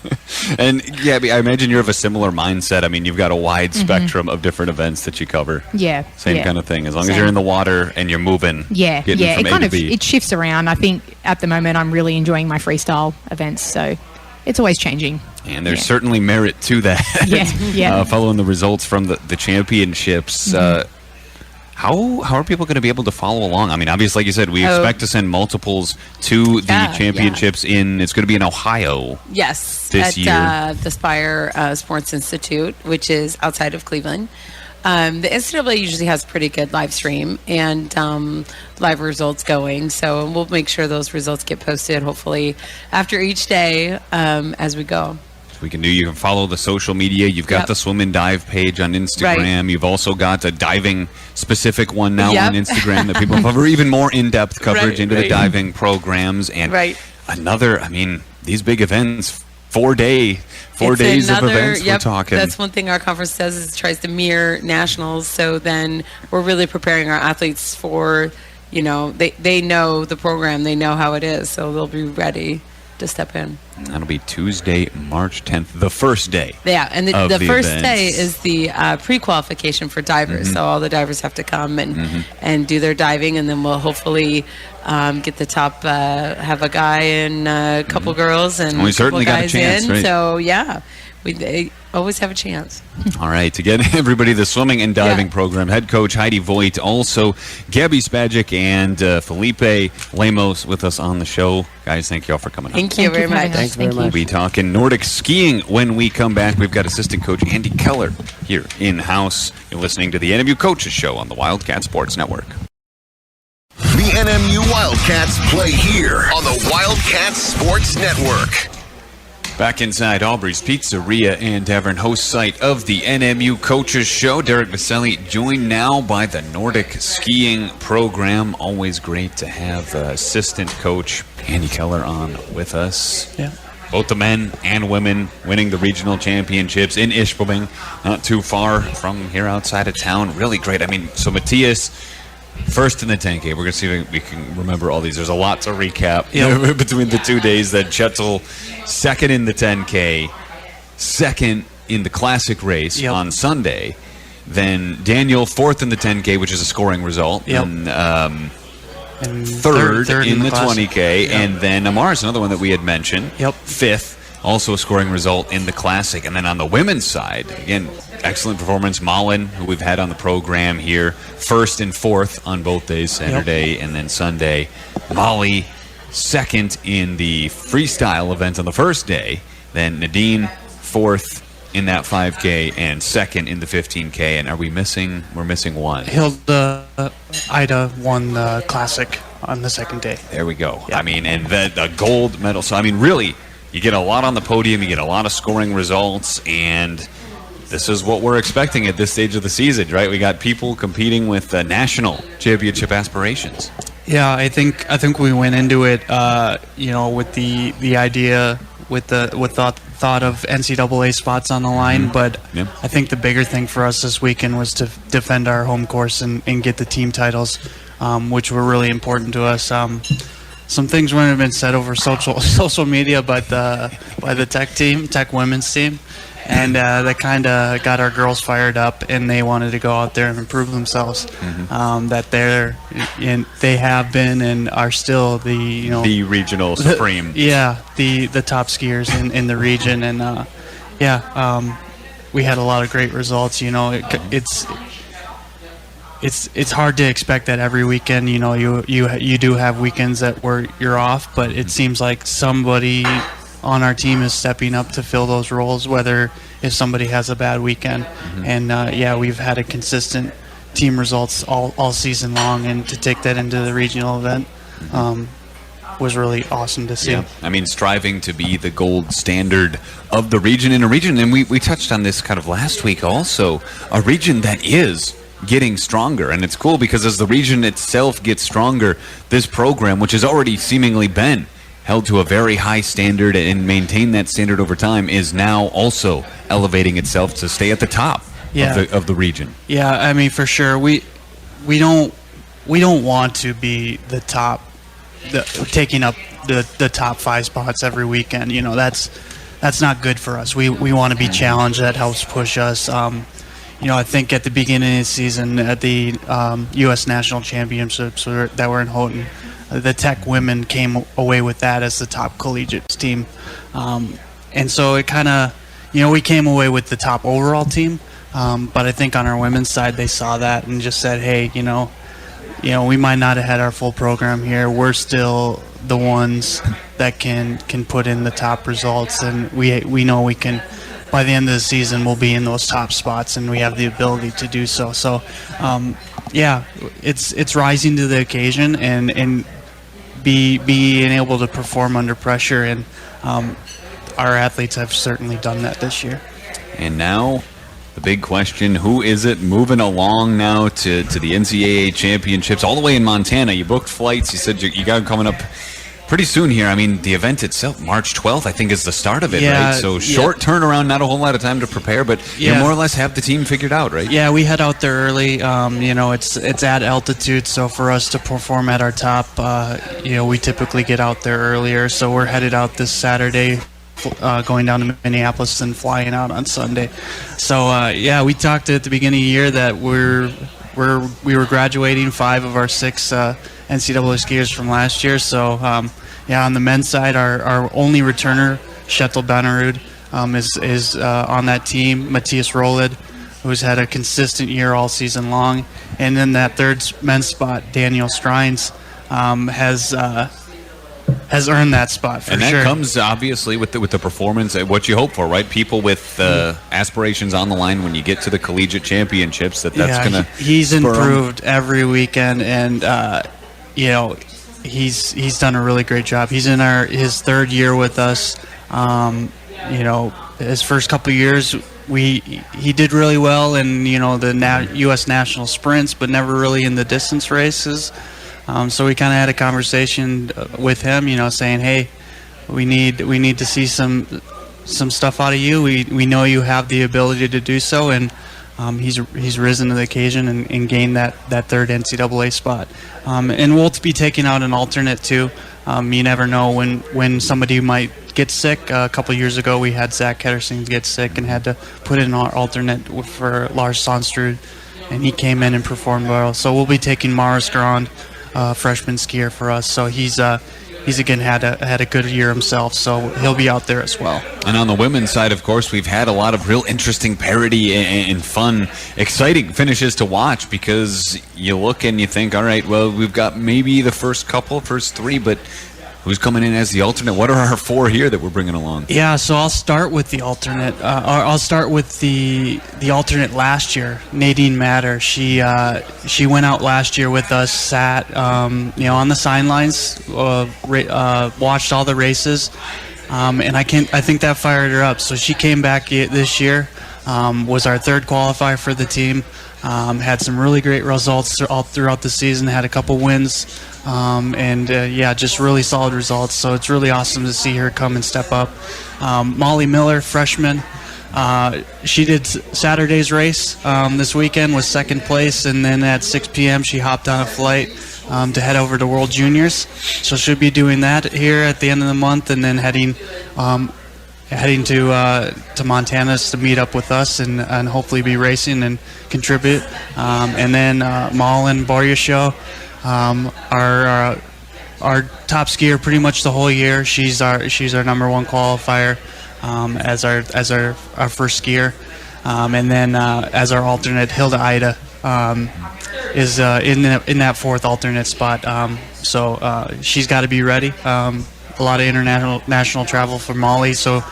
And yeah, I imagine you're of a similar mindset. I mean, you've got a wide spectrum of different events that you cover. Yeah. Same kind of thing. As long as you're in the water and you're moving. Yeah. Getting from It A kind to of B. it shifts around. I think at the moment I'm really enjoying my freestyle events. So it's always changing. And there's certainly merit to that. Yeah. Following the results from the championships. How are people going to be able to follow along? I mean, obviously, like you said, we expect to send multiples to the championships it's going to be in Ohio. Yes, this year. At the Spire Sports Institute, which is outside of Cleveland. The NCAA usually has pretty good live stream and live results going, so we'll make sure those results get posted, hopefully, after each day as we go. You can follow the social media. You've got the swim and dive page on Instagram. Right. You've also got a diving specific one now on Instagram that people cover even more in-depth coverage into the diving programs. And another, I mean, these big events, 4 days of events we're talking. That's one thing our conference does is tries to mirror nationals. So then we're really preparing our athletes for, they know the program, they know how it is, so they'll be ready to step in. That'll be Tuesday, March 10th, the first day. Yeah, and the first events. day is the pre-qualification for divers. So all the divers have to come and do their diving, and then we'll hopefully get the top, have a guy and a couple girls and we a couple certainly got a guys chance, in. right? So yeah, they always have a chance. All right, to get everybody the swimming and diving program, head coach Heidi Voigt, also Gabby Spagic and Felipe Lemos with us on the show. Guys, thank you all for coming on. Thank you very much. Thanks very much. We'll be talking Nordic skiing when we come back. We've got assistant coach Andy Keller here in-house. You're listening to the NMU Coaches Show on the Wildcat Sports Network. The NMU Wildcats play here on the Wildcat Sports Network. Back inside Aubrey's Pizzeria and Tavern, host site of the NMU Coaches Show. Derek Miceli joined now by the Nordic skiing program. Always great to have assistant coach Andy Keller on with us. Yeah. Both the men and women winning the regional championships in Ishpeming, not too far from here outside of town. Really great. I mean, so Matthias, first in the 10K. We're going to see if we can remember all these. There's a lot to recap between the 2 days. Then Chetzel, second in the 10K, second in the classic race on Sunday. Then Daniel, fourth in the 10K, which is a scoring result. And third in the 20K. And then Amar's another one that we had mentioned. Fifth. Also a scoring result in the Classic. And then on the women's side, again, excellent performance. Mullen, who we've had on the program here, first and fourth on both days, Saturday and then Sunday. Molly, second in the freestyle event on the first day. Then Nadine, fourth in that 5K and second in the 15K. And are we missing? We're missing one. Hilda Ida won the Classic on the second day. There we go. I mean, and the gold medal. So, I mean, really, you get a lot on the podium, you get a lot of scoring results, and this is what we're expecting at this stage of the season, right? We got people competing with national championship aspirations. Yeah, I think we went into it, with the idea, with the thought of NCAA spots on the line, but I think the bigger thing for us this weekend was to defend our home course and get the team titles, which were really important to us. some things wouldn't have been said over social media, but by the tech women's team, and that kind of got our girls fired up, and they wanted to go out there and improve themselves. That they have been and are still the regional supreme. The top skiers in the region, and we had a lot of great results. It's hard to expect that every weekend. You do have weekends where you're off, but it seems like somebody on our team is stepping up to fill those roles, whether if somebody has a bad weekend. And we've had a consistent team results all season long, and to take that into the regional event was really awesome to see. Yeah. I mean, striving to be the gold standard of the region, in a region, and we touched on this kind of last week also, a region that is getting stronger. And it's cool because as the region itself gets stronger, this program, which has already seemingly been held to a very high standard and maintained that standard over time, is now also elevating itself to stay at the top of the region. Yeah, I mean, for sure. We don't want to be the top, taking up the top 5 spots every weekend. That's not good for us. We want to be challenged. That helps push us. I think at the beginning of the season at the U.S. National Championships that were in Houghton, the Tech women came away with that as the top collegiate team. And so it kind of, we came away with the top overall team. But I think on our women's side, they saw that and just said, hey, we might not have had our full program here. We're still the ones that can put in the top results, and we know we can. By the end of the season, we'll be in those top spots, and we have the ability to do so. So, it's rising to the occasion and being able to perform under pressure, and our athletes have certainly done that this year. And now, the big question: who is it moving along now to the NCAA championships, all the way in Montana? You booked flights. You said you got them coming up pretty soon here. I mean, the event itself, March 12th, I think, is the start of it, right? So short turnaround, not a whole lot of time to prepare, but you more or less have the team figured out, right? Yeah, we head out there early. It's at altitude, so for us to perform at our top, we typically get out there earlier. So we're headed out this Saturday, going down to Minneapolis and flying out on Sunday. So we talked at the beginning of the year that we were graduating 5 of our 6 NCAA skiers from last year. So on the men's side, our only returner, Shetel Benerud, is on that team. Matthias Rolid, who's had a consistent year all season long, and then that third men's spot, Daniel Strines, has earned that spot for sure. And that comes obviously with the performance, what you hope for, right? People with aspirations on the line when you get to the collegiate championships. That's gonna. He's improved every weekend, and he's done a really great job. He's in his 3rd year with us. His first couple of years, he did really well in the U.S. national sprints, but never really in the distance races. So we kind of had a conversation with him, saying, hey, we need to see some stuff out of you. We know you have the ability to do so, and he's risen to the occasion and gained that 3rd NCAA spot. And we'll be taking out an alternate too. You never know when somebody might get sick. A couple years ago, we had Zach Kettersing get sick and had to put in our alternate for Lars Sandstrud, and he came in and performed well. So we'll be taking Mars Grand, freshman skier for us. So he's again had a good year himself, so he'll be out there as well. And on the women's side, of course, we've had a lot of real interesting parity and fun, exciting finishes to watch, because you look and you think, all right, well, we've got maybe the first 3, but who's coming in as the alternate? What are our 4 here that we're bringing along? Yeah, so I'll start with the alternate. I'll start with the alternate last year, Nadine Matter. She went out last year with us, sat on the sidelines, watched all the races, and I think that fired her up. So she came back this year, was our 3rd qualifier for the team. Had some really great results all throughout the season. Had a couple wins. Just really solid results. So it's really awesome to see her come and step up. Molly Miller, freshman, She did Saturday's race this weekend, was second place, and then at 6 p.m. she hopped on a flight to head over to World Juniors. So she'll be doing that here at the end of the month, and then heading to Montana to meet up with us and hopefully be racing and contribute. And then Malin Boryasho, our top skier pretty much the whole year. She's our number one qualifier as our first skier. And then as our alternate, Hilda Ida is in that fourth alternate spot. So she's got to be ready. A lot of international travel for Molly. So,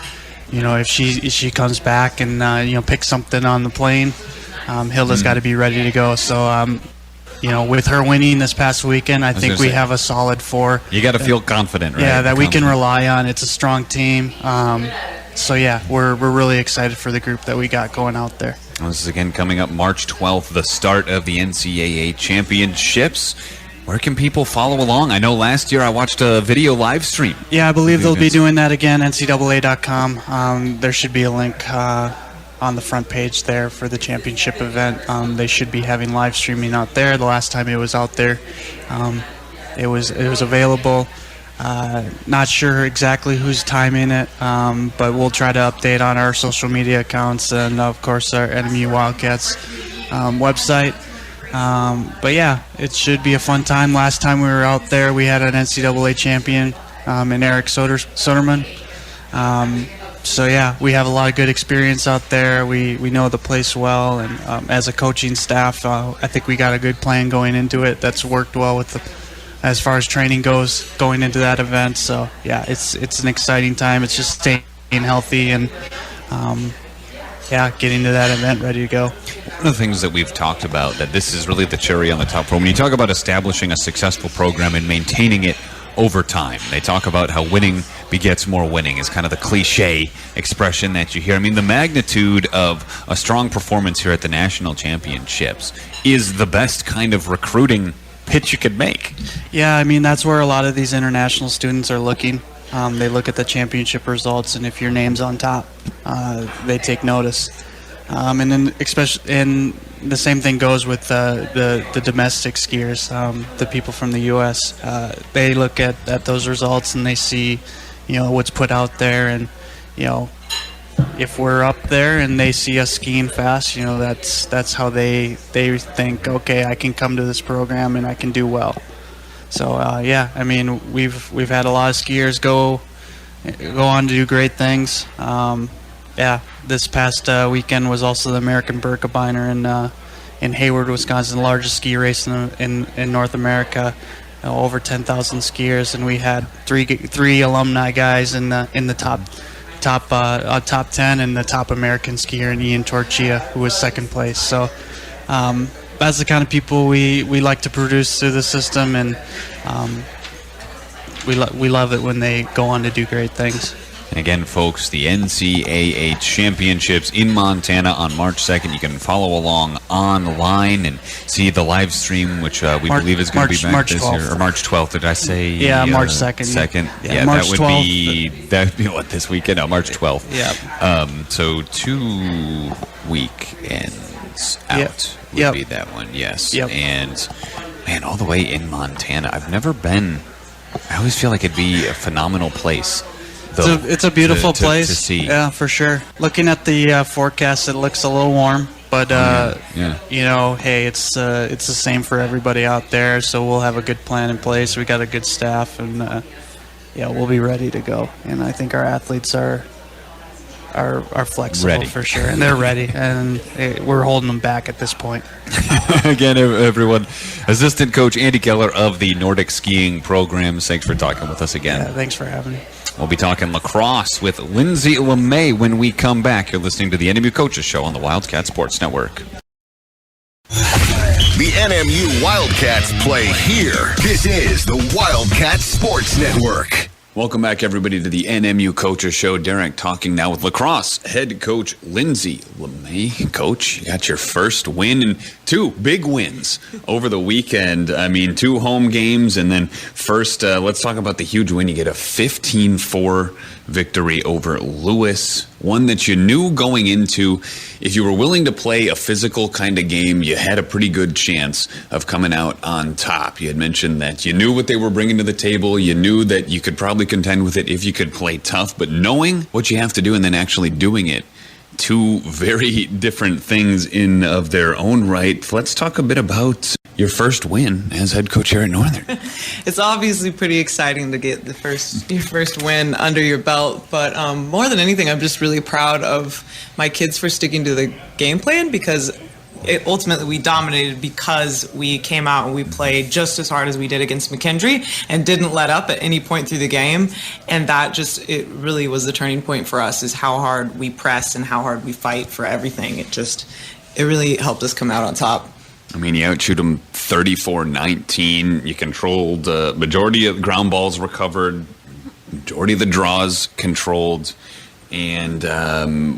if she comes back and picks something on the plane, Hilda's got to be ready to go. So, with her winning this past weekend, I think we have a solid 4. You got to feel confident, right? Yeah, that we can rely on. It's a strong team. So yeah, we're really excited for the group that we got going out there. This is again coming up March 12th, the start of the NCAA championships. Where can people follow along? I know last year I watched a video live stream. Yeah, I believe they'll be doing that again, ncaa.com. There should be a link on the front page there for the championship event. They should be having live streaming out there. The last time it was out there, it was available. Not sure exactly who's timing it, but we'll try to update on our social media accounts and, of course, our NMU Wildcats website. But yeah, it should be a fun time. Last time we were out there, we had an NCAA champion in Eric Soderman. So yeah, we have a lot of good experience out there. We know the place well, and as a coaching staff, I think we got a good plan going into it. That's worked well with as far as training goes going into that event. So yeah, it's an exciting time. It's just staying healthy and getting to that event ready to go. One of the things that we've talked about, that this is really the cherry on the top for when you talk about establishing a successful program and maintaining it over time. They talk about how winning begets more winning is kind of the cliche expression that you hear. I mean, the magnitude of a strong performance here at the national championships is the best kind of recruiting pitch you could make. Yeah, I mean, that's where a lot of these international students are looking. They look at the championship results, and if your name's on top, they take notice. And then, and the same thing goes with the domestic skiers, the people from the U.S. They look at those results and they see, what's put out there, and if we're up there and they see us skiing fast, that's how they think, okay, I can come to this program and I can do well. So I mean, we've had a lot of skiers go on to do great things. This past weekend was also the American Birkebeiner in Hayward, Wisconsin, the largest ski race in North America. Over 10,000 skiers, and we had three alumni guys in the top 10, and the top American skier in Ian Torchia, who was second place. So that's the kind of people we like to produce through the system, and we love it when they go on to do great things. And again, folks, the NCAA championships in Montana on March 2nd. You can follow along online and see the live stream, which we believe is going to be back March this 12th. year. Or March 12th, did I say? Yeah, March 2nd. Yeah, March that would be what, this weekend? No, March 12th. Yeah. So 2 weekends out would be that one, yes. Yep. And, man, all the way in Montana. I've never been. I always feel like it'd be a phenomenal place. It's a beautiful place to see. Yeah, for sure. Looking at the forecast, it looks a little warm, but hey, it's the same for everybody out there. So we'll have a good plan in place. We got a good staff, and we'll be ready to go. And I think our athletes are flexible ready. For sure, and they're ready, and we're holding them back at this point. Again, everyone, Assistant Coach Andy Keller of the Nordic Skiing Programs. Thanks for talking with us again. Yeah, thanks for having me. We'll be talking lacrosse with Lindsay LeMay when we come back. You're listening to the NMU Coaches Show on the Wildcat Sports Network. The NMU Wildcats play here. This is the Wildcat Sports Network. Welcome back, everybody, to the NMU Coaches Show. Derek talking now with lacrosse head coach Lindsay LeMay. Coach, you got your first win and 2 big wins over the weekend. I mean, 2 home games, and then first, let's talk about the huge win. You get a 15-4 victory over Lewis, one that you knew going into, if you were willing to play a physical kind of game, you had a pretty good chance of coming out on top. You had mentioned that you knew what they were bringing to the table. You knew that you could probably contend with it if you could play tough, but knowing what you have to do and then actually doing it, two very different things in of their own right. Let's talk a bit about your first win as head coach here at Northern. It's obviously pretty exciting to get your first win under your belt, but more than anything, I'm just really proud of my kids for sticking to the game plan, because ultimately we dominated because we came out and we played just as hard as we did against McKendree and didn't let up at any point through the game. And that it really was the turning point for us, is how hard we press and how hard we fight for everything. It really helped us come out on top. I mean, you outshoot them 34-19. You controlled majority of ground balls recovered, majority of the draws controlled. And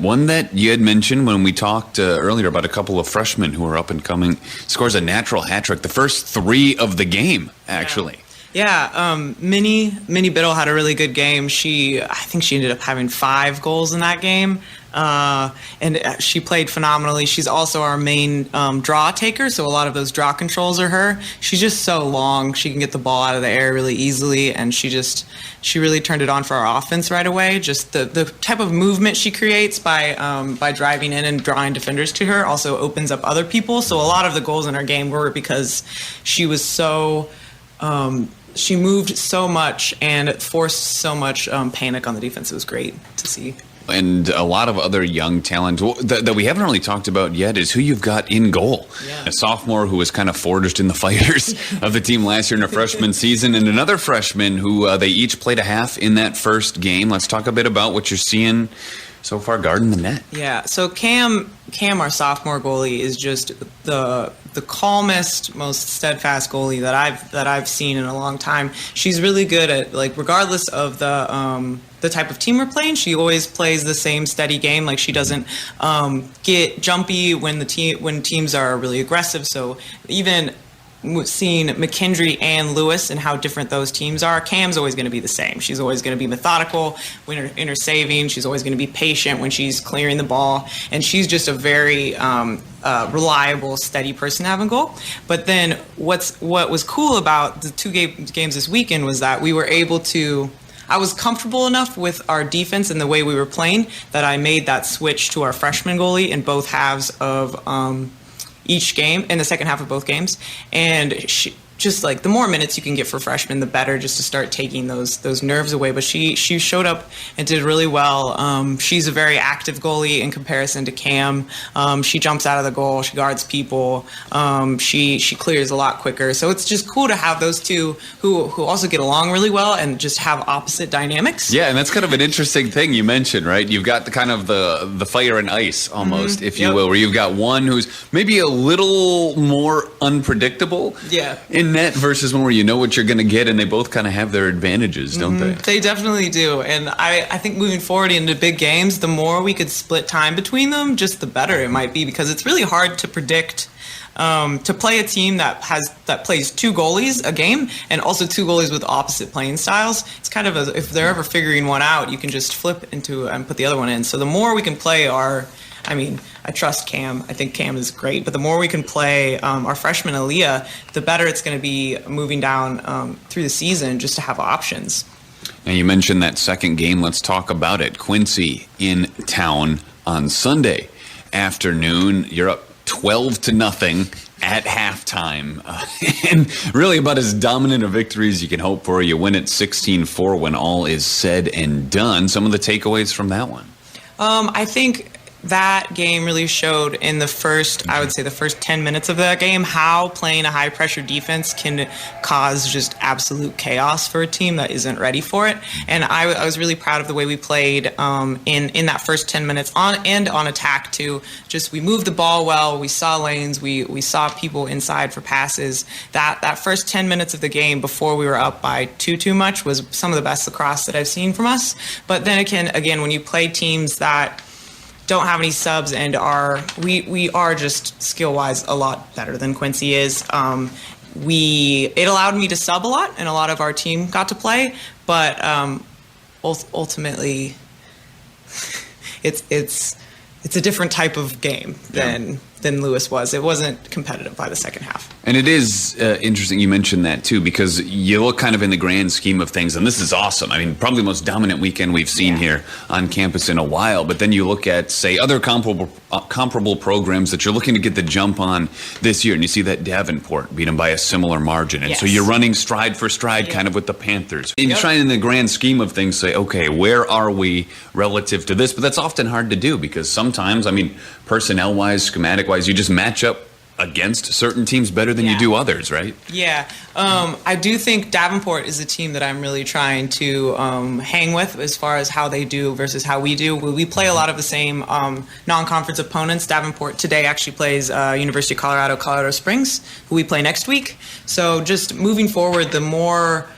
one that you had mentioned when we talked earlier about a couple of freshmen who are up and coming, scores a natural hat trick, the first three of the game, actually. Yeah, Minnie Biddle had a really good game. I think she ended up having 5 goals in that game. And she played phenomenally. She's also our main draw taker, so a lot of those draw controls are her. She's just so long. She can get the ball out of the air really easily, and she really turned it on for our offense right away. Just the type of movement she creates by driving in and drawing defenders to her also opens up other people. So a lot of the goals in our game were because she was so she moved so much and it forced so much panic on the defense. It was great to see. And a lot of other young talent that we haven't really talked about yet is who you've got in goal. Yeah. A sophomore who was kind of forged in the fires of the team last year in a freshman season, and another freshman who they each played a half in that first game. Let's talk a bit about what you're seeing so far guarding the net. Yeah, so Cam, our sophomore goalie, is just the calmest, most steadfast goalie that I've seen in a long time. She's really good at, like, regardless of the type of team we're playing, she always plays the same steady game. Like, she doesn't get jumpy when teams are really aggressive. So even seeing McKendree and Lewis and how different those teams are, Cam's always going to be the same. She's always going to be methodical in her saving. She's always going to be patient when she's clearing the ball. And she's just a very reliable, steady person to have in goal. But then what was cool about the two games this weekend was that we were able to, I was comfortable enough with our defense and the way we were playing that I made that switch to our freshman goalie in both halves of each game, in the second half of both games. And just like the more minutes you can get for freshmen, the better, just to start taking those nerves away. But she showed up and did really well. She's a very active goalie in comparison to Cam. She jumps out of the goal. She guards people. She clears a lot quicker. So it's just cool to have those two who also get along really well and just have opposite dynamics. Yeah, and that's kind of an interesting thing you mentioned, right? You've got the kind of the fire and ice almost, if you will, where you've got one who's maybe a little more unpredictable. Yeah. In net versus one where you know what you're going to get, and they both kind of have their advantages, don't they? They definitely do. And I think moving forward into big games, the more we could split time between them, just the better it might be, because it's really hard to predict to play a team that plays two goalies a game and also two goalies with opposite playing styles. It's kind of if they're ever figuring one out, you can just flip into and put the other one in. So the more we can play I trust Cam. I think Cam is great. But the more we can play our freshman Aaliyah, the better it's going to be moving down through the season, just to have options. Now, you mentioned that second game. Let's talk about it. Quincy in town on Sunday afternoon. You're up 12-0 at halftime. And really about as dominant a victory as you can hope for. You win at 16-4 when all is said and done. Some of the takeaways from that one? I think that game really showed in the first 10 minutes of that game, how playing a high pressure defense can cause just absolute chaos for a team that isn't ready for it. And I was really proud of the way we played in that first 10 minutes on attack too. Just we moved the ball well, we saw lanes, we saw people inside for passes. That first 10 minutes of the game before we were up by too much was some of the best lacrosse that I've seen from us. But then again, when you play teams that don't have any subs and we are just skill-wise a lot better than Quincy is. It allowed me to sub a lot, and a lot of our team got to play, but ultimately it's a different type of game than Lewis was. It wasn't competitive by the second half. And it is interesting you mentioned that, too, because you look kind of in the grand scheme of things, and this is awesome. I mean, probably the most dominant weekend we've seen here on campus in a while. But then you look at, say, other comparable programs that you're looking to get the jump on this year, and you see that Davenport beat them by a similar margin. And so you're running stride for stride kind of with the Panthers. And you're trying in the grand scheme of things say, okay, where are we relative to this? But that's often hard to do because sometimes, I mean, personnel-wise, schematic-wise, you just match up against certain teams better than you do others, right? Yeah. I do think Davenport is a team that I'm really trying to hang with as far as how they do versus how we do. We play a lot of the same non-conference opponents. Davenport today actually plays University of Colorado Springs, who we play next week. So just moving forward, the more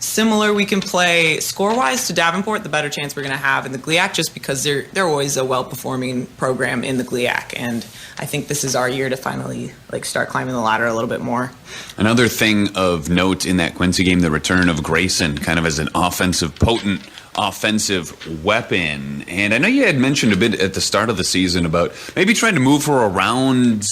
similar we can play score-wise to Davenport, the better chance we're going to have in the GLIAC, just because they're always a well-performing program in the GLIAC, and I think this is our year to finally start climbing the ladder a little bit more. Another thing of note in that Quincy game, the return of Grayson, kind of as an potent offensive weapon. And I know you had mentioned a bit at the start of the season about maybe trying to move her around.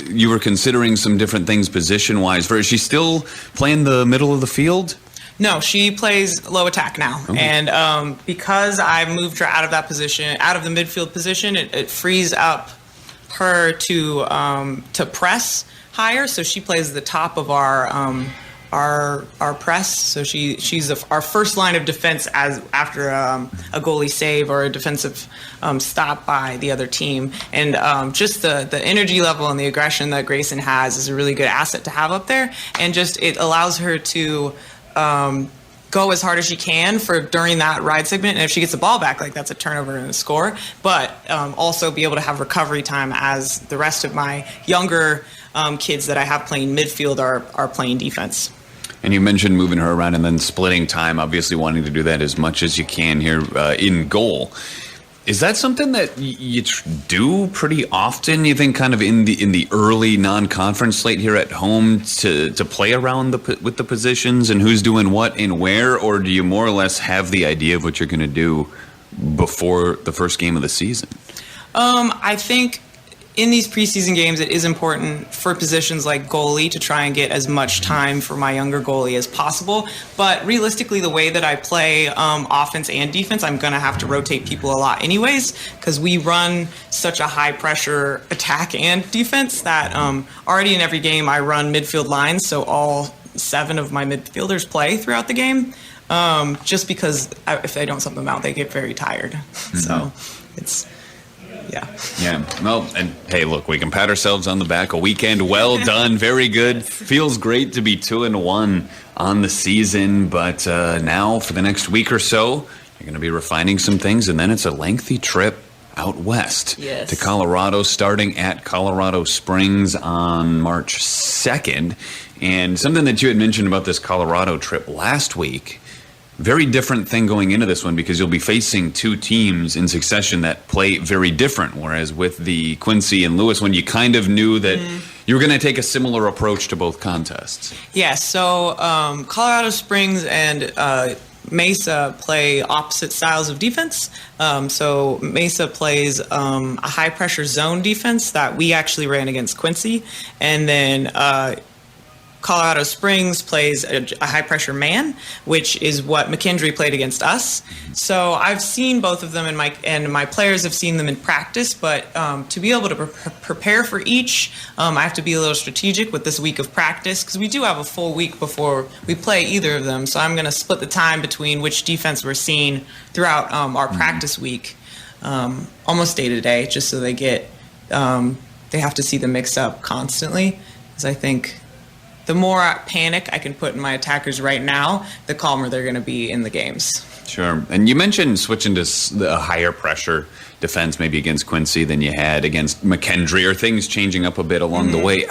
You were considering some different things position-wise. Is she still playing the middle of the field? No, she plays low attack now. Okay. And because I moved her out of that position, out of the midfield position, it frees up her to press higher. So she plays the top of our press. So she's our first line of defense after a goalie save or a defensive stop by the other team. And just the energy level and the aggression that Grayson has is a really good asset to have up there. And just it allows her to go as hard as she can during that ride segment, and if she gets the ball back, that's a turnover and a score. But also be able to have recovery time as the rest of my younger kids that I have playing midfield are playing defense. And you mentioned moving her around and then splitting time, obviously wanting to do that as much as you can here in goal. Is that something that you do pretty often, you think, kind of in the early non-conference slate here at home to play around with the positions and who's doing what and where, or do you more or less have the idea of what you're going to do before the first game of the season? I think in these preseason games, it is important for positions like goalie to try and get as much time for my younger goalie as possible. But realistically, the way that I play offense and defense, I'm going to have to rotate people a lot anyways, because we run such a high-pressure attack and defense that already in every game I run midfield lines, so all 7 of my midfielders play throughout the game, just because if they don't sub them out, they get very tired. Mm-hmm. So it's... Yeah. Well, and hey, look, we can pat ourselves on the back. A weekend well done, very good. Feels great to be 2-1 on the season, but now for the next week or so, you're going to be refining some things, and then it's a lengthy trip out west to Colorado, starting at Colorado Springs on March 2nd. And something that you had mentioned about this Colorado trip last week. Very different thing going into this one because you'll be facing 2 teams in succession that play very different, whereas with the Quincy and Lewis one, you kind of knew that you were going to take a similar approach to both contests. Yeah, so Colorado Springs and Mesa play opposite styles of defense. So Mesa plays a high-pressure zone defense that we actually ran against Quincy, and then Colorado Springs plays a high-pressure man, which is what McKendree played against us. So I've seen both of them, and my players have seen them in practice. But to be able to prepare for each, I have to be a little strategic with this week of practice because we do have a full week before we play either of them. So I'm going to split the time between which defense we're seeing throughout our practice week, almost day to day, just so they get they have to see them mixed up constantly. Because I think the more panic I can put in my attackers right now, the calmer they're going to be in the games. Sure. And you mentioned switching to the higher pressure defense maybe against Quincy than you had against McKendree, or things changing up a bit along the way.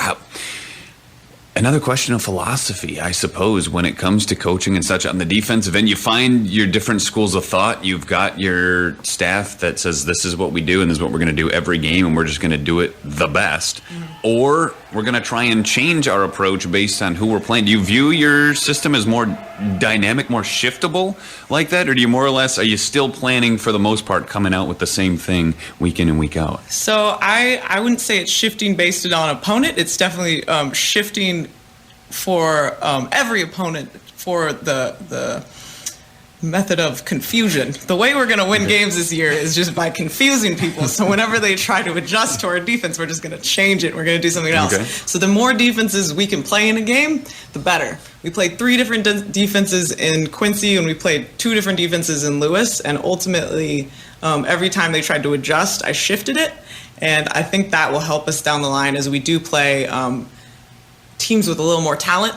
Another question of philosophy, I suppose, when it comes to coaching and such on the defensive end. You find your different schools of thought. You've got your staff that says this is what we do and this is what we're going to do every game and we're just going to do it the best. or we're going to try and change our approach based on who we're playing. Do you view your system as more dynamic, more shiftable like that, or do you more or less, are you still planning for the most part coming out with the same thing week in and week out? So I wouldn't say it's shifting based on opponent. It's definitely shifting for every opponent for the method of confusion. The way we're going to win games this year is just by confusing people. So whenever they try to adjust to our defense, we're just going to change it. We're going to do something else. Okay. So the more defenses we can play in a game, the better. We played 3 different defenses in Quincy, and we played 2 different defenses in Lewis. And ultimately, every time they tried to adjust, I shifted it. And I think that will help us down the line as we do play teams with a little more talent,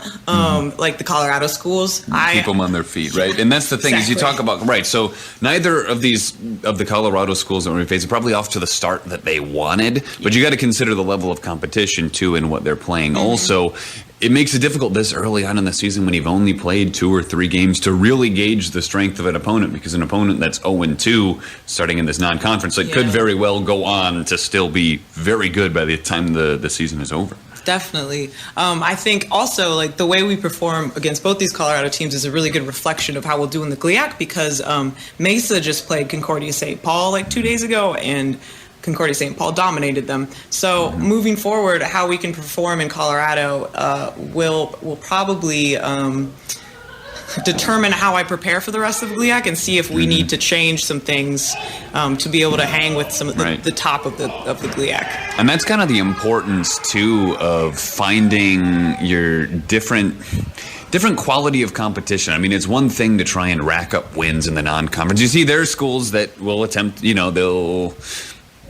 like the Colorado schools. Keep them on their feet, right? And that's the thing is you talk about, right, so neither of the Colorado schools that we're facing probably off to the start that they wanted, but you got to consider the level of competition too and what they're playing. Also, it makes it difficult this early on in the season when you've only played 2 or 3 games to really gauge the strength of an opponent, because an opponent that's 0-2 starting in this non-conference could very well go on to still be very good by the time the season is over. Definitely. I think also like the way we perform against both these Colorado teams is a really good reflection of how we'll do in the GLIAC, because Mesa just played Concordia St. Paul like 2 days ago, and Concordia St. Paul dominated them. So moving forward, how we can perform in Colorado will probably determine how I prepare for the rest of the GLIAC and see if we need to change some things to be able to hang with some of the top of the GLIAC. And that's kind of the importance too of finding your different quality of competition. I mean, it's one thing to try and rack up wins in the non-conference. You see, there are schools that will attempt, they'll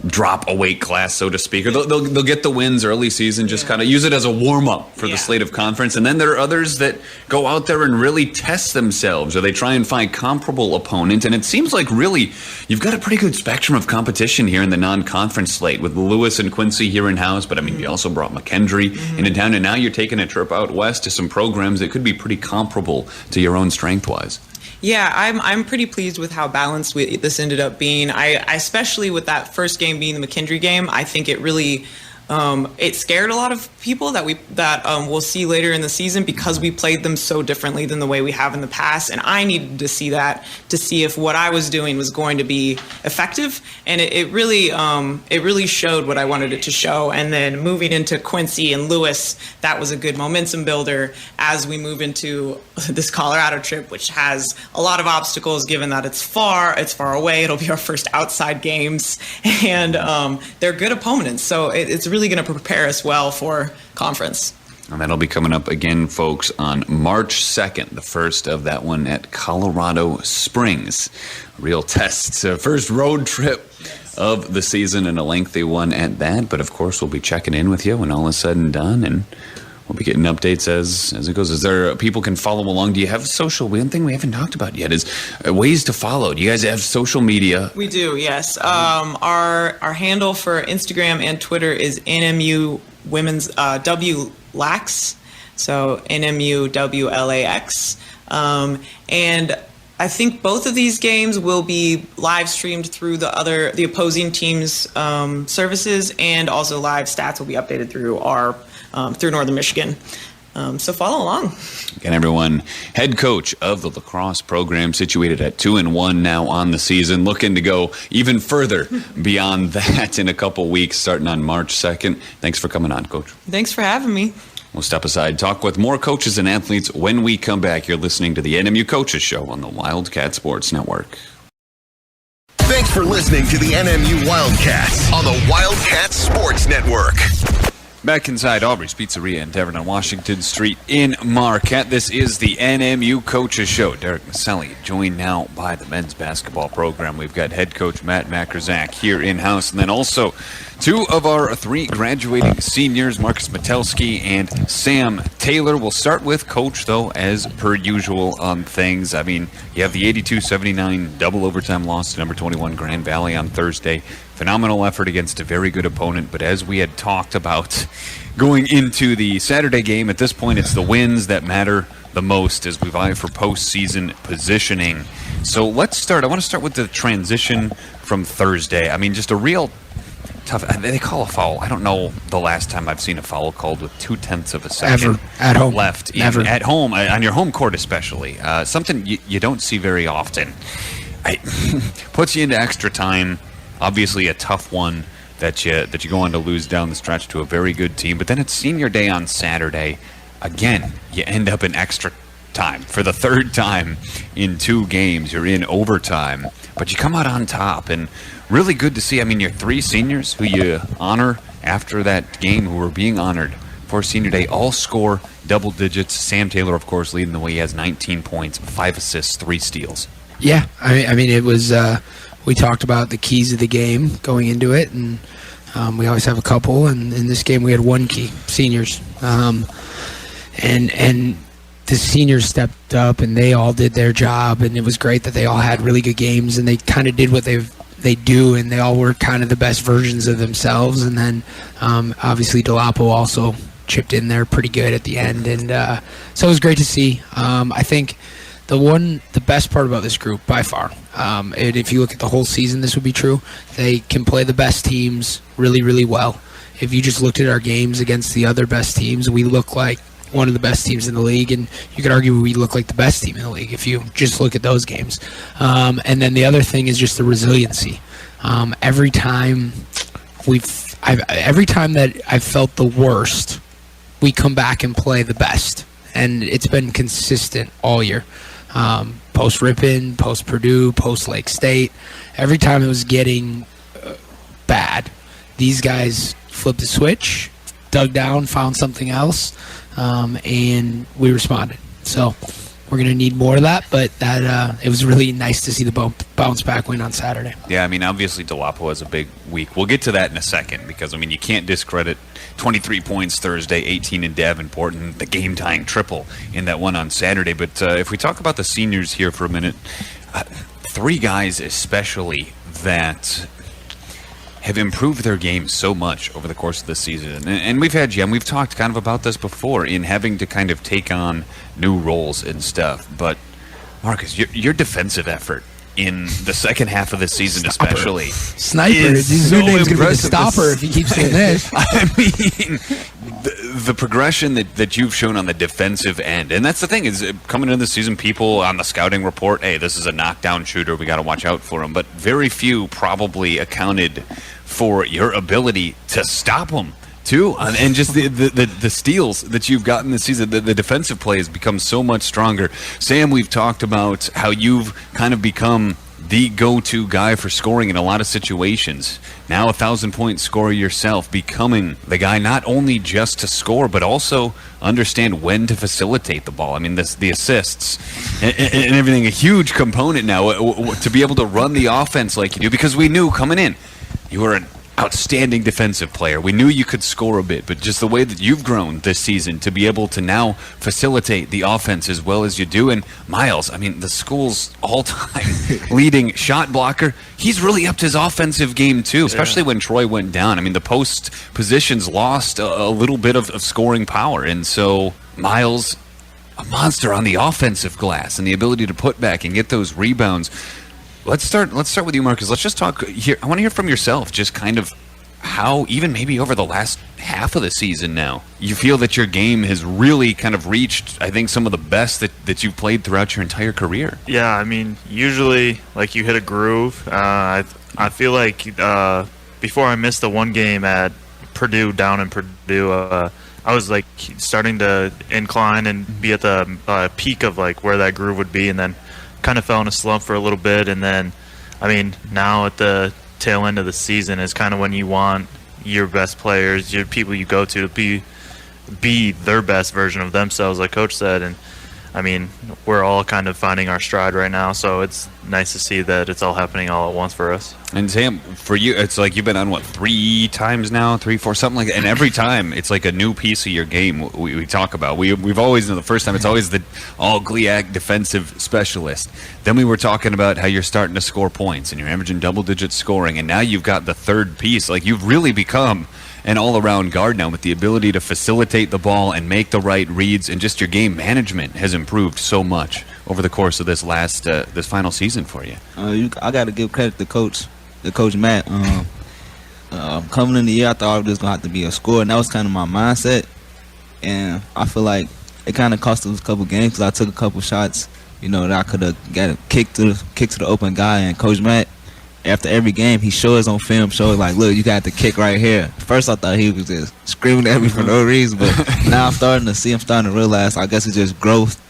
drop a weight class, so to speak, or they'll get the wins early season, just kind of use it as a warm-up for the slate of conference. And then there are others that go out there and really test themselves, or they try and find comparable opponents. And it seems like really you've got a pretty good spectrum of competition here in the non-conference slate with Lewis and Quincy here in-house. But I mean, you also brought McKendree into town, and now you're taking a trip out west to some programs that could be pretty comparable to your own strength-wise. Yeah, I'm pretty pleased with how balanced this ended up being. I especially with that first game being the McKendree game, I think it really it scared a lot of people that we'll see later in the season, because we played them so differently than the way we have in the past. And I needed to see that to see if what I was doing was going to be effective. And it really showed what I wanted it to show. And then moving into Quincy and Lewis, that was a good momentum builder as we move into this Colorado trip, which has a lot of obstacles given that it's far away. It'll be our first outside games, and they're good opponents. So it's really going to prepare us well for conference. And that'll be coming up again, folks, on March 2nd, the first of that one at Colorado Springs. Real tests, first road trip of the season, and a lengthy one at that. But of course, we'll be checking in with you when all is said and done, and we'll be getting updates as it goes. Is there people can follow along? Do you have social? One thing we haven't talked about yet is ways to follow. Do you guys have social media? We do, yes. Our handle for Instagram and Twitter is NMU Women's WLAX, so NMU WLAX, and I think both of these games will be live streamed through the opposing team's services, and also live stats will be updated through through Northern Michigan. So follow along. Again, everyone, head coach of the lacrosse program, situated at 2-1 now on the season, looking to go even further beyond that in a couple weeks, starting on March 2nd. Thanks for coming on, Coach. Thanks for having me. We'll step aside, talk with more coaches and athletes when we come back. You're listening to the NMU Coaches Show on the Wildcat Sports Network. Thanks for listening to the NMU Wildcats on the Wildcat Sports Network. Back inside Aubrey's Pizzeria in Devon on Washington Street in Marquette. This is the NMU Coaches Show. Derek Miceli joined now by the men's basketball program. We've got head coach Matt Mackerzak here in-house, and then also 2 of our 3 graduating seniors, Marcus Metelsky and Sam Taylor. We'll start with Coach, though, as per usual on things. I mean, you have the 82-79 double overtime loss to number 21 Grand Valley on Thursday. Phenomenal effort against a very good opponent, but as we had talked about going into the Saturday game, at this point it's the wins that matter the most as we vie for postseason positioning. So let's start. I want to start with the transition from Thursday. I mean, just a real tough. They call a foul. I don't know the last time I've seen a foul called with 0.2 of a second Ever. At home. left. Never. At home, on your home court especially. Something you don't see very often. Puts you into extra time. Obviously a tough one that you go on to lose down the stretch to a very good team. But then it's senior day on Saturday. Again, you end up in extra time. For the third time in 2 games, you're in overtime. But you come out on top, and really good to see. I mean, your 3 seniors who you honor after that game, who were being honored for senior day, all score double digits. Sam Taylor, of course, leading the way. He has 19 points, 5 assists, 3 steals. Yeah, I mean, it was. We talked about the keys of the game going into it, and we always have a couple. And in this game, we had 1 key: seniors. And the seniors stepped up, and they all did their job, and it was great that they all had really good games, and they kind of did what they do, and they all were kind of the best versions of themselves. And then obviously Delapo also chipped in there pretty good at the end, and so it was great to see. I think the best part about this group by far, and if you look at the whole season, this would be true. They can play the best teams really, really well. If you just looked at our games against the other best teams, we look like one of the best teams in the league, and you could argue we look like the best team in the league if you just look at those games. And then the other thing is just the resiliency. Every time that I've felt the worst, we come back and play the best, and it's been consistent all year. Post Ripon, post Purdue, post Lake State, every time it was getting bad, these guys flipped the switch, dug down, found something else, and we responded. So we're going to need more of that, but that it was really nice to see the bounce back win on Saturday. Yeah, I mean, obviously Delapo has a big week. We'll get to that in a second because, I mean, you can't discredit 23 points Thursday, 18 in Davenport, and the game-tying triple in that one on Saturday. But if we talk about the seniors here for a minute, 3 guys especially that have improved their game so much over the course of the season. And we've talked kind of about this before in having to kind of take on new roles and stuff. But, Marcus, your defensive effort in the second half of the season especially. Sniper. His new name's going to be the Stopper if he keeps doing this. I mean, the progression that you've shown on the defensive end. And that's the thing is coming into the season, people on the scouting report, hey, this is a knockdown shooter. We got to watch out for him. But very few probably accounted for your ability to stop him too, and just the steals that you've gotten this season. The defensive play has become so much stronger. Sam, we've talked about how you've kind of become the go-to guy for scoring in a lot of situations. Now 1,000-point scorer yourself, becoming the guy not only just to score, but also understand when to facilitate the ball. I mean, the assists and everything, a huge component now to be able to run the offense like you do, because we knew coming in, you were an outstanding defensive player. We knew you could score a bit, but just the way that you've grown this season to be able to now facilitate the offense as well as you do. And Miles, I mean, the school's all-time leading shot blocker, he's really upped his offensive game too, especially when Troy went down. I mean, the post positions lost a little bit of scoring power, and so Miles, a monster on the offensive glass and the ability to put back and get those rebounds. Let's start with you, Marcus. Let's just talk here. I want to hear from yourself, just kind of how, even maybe over the last half of the season now, you feel that your game has really kind of reached, I think, some of the best that you've played throughout your entire career. Yeah, I mean, usually, like, you hit a groove. I feel like before I missed the one game at Purdue, down in Purdue, I was, like, starting to incline and be at the peak of, like, where that groove would be, and then kind of fell in a slump for a little bit. And then, I mean, now at the tail end of the season is kind of when you want your best players, your people you go to be their best version of themselves, like Coach said. And I mean, we're all kind of finding our stride right now, so it's nice to see that it's all happening all at once for us. And Sam, for you, it's like you've been on, 3 times now, 3, 4, something like that, and every time it's like a new piece of your game we talk about. We've always, the first time, it's always the all-GLIAC defensive specialist. Then we were talking about how you're starting to score points, and you're averaging double-digit scoring, and now you've got the third piece. Like, you've really become an all-around guard now with the ability to facilitate the ball and make the right reads, and just your game management has improved so much over the course of this this final season for you. I got to give credit to Coach Matt. coming in the year, I thought I was just going to have to be a scorer, and that was kind of my mindset. And I feel like it kind of cost us a couple games because I took a couple shots, that I could have got a kick to the open guy. And Coach Matt, after every game, he shows on film, like, look, you got the kick right here. First, I thought he was just screaming at me for no reason, but now I'm starting to realize, I guess it's just growth.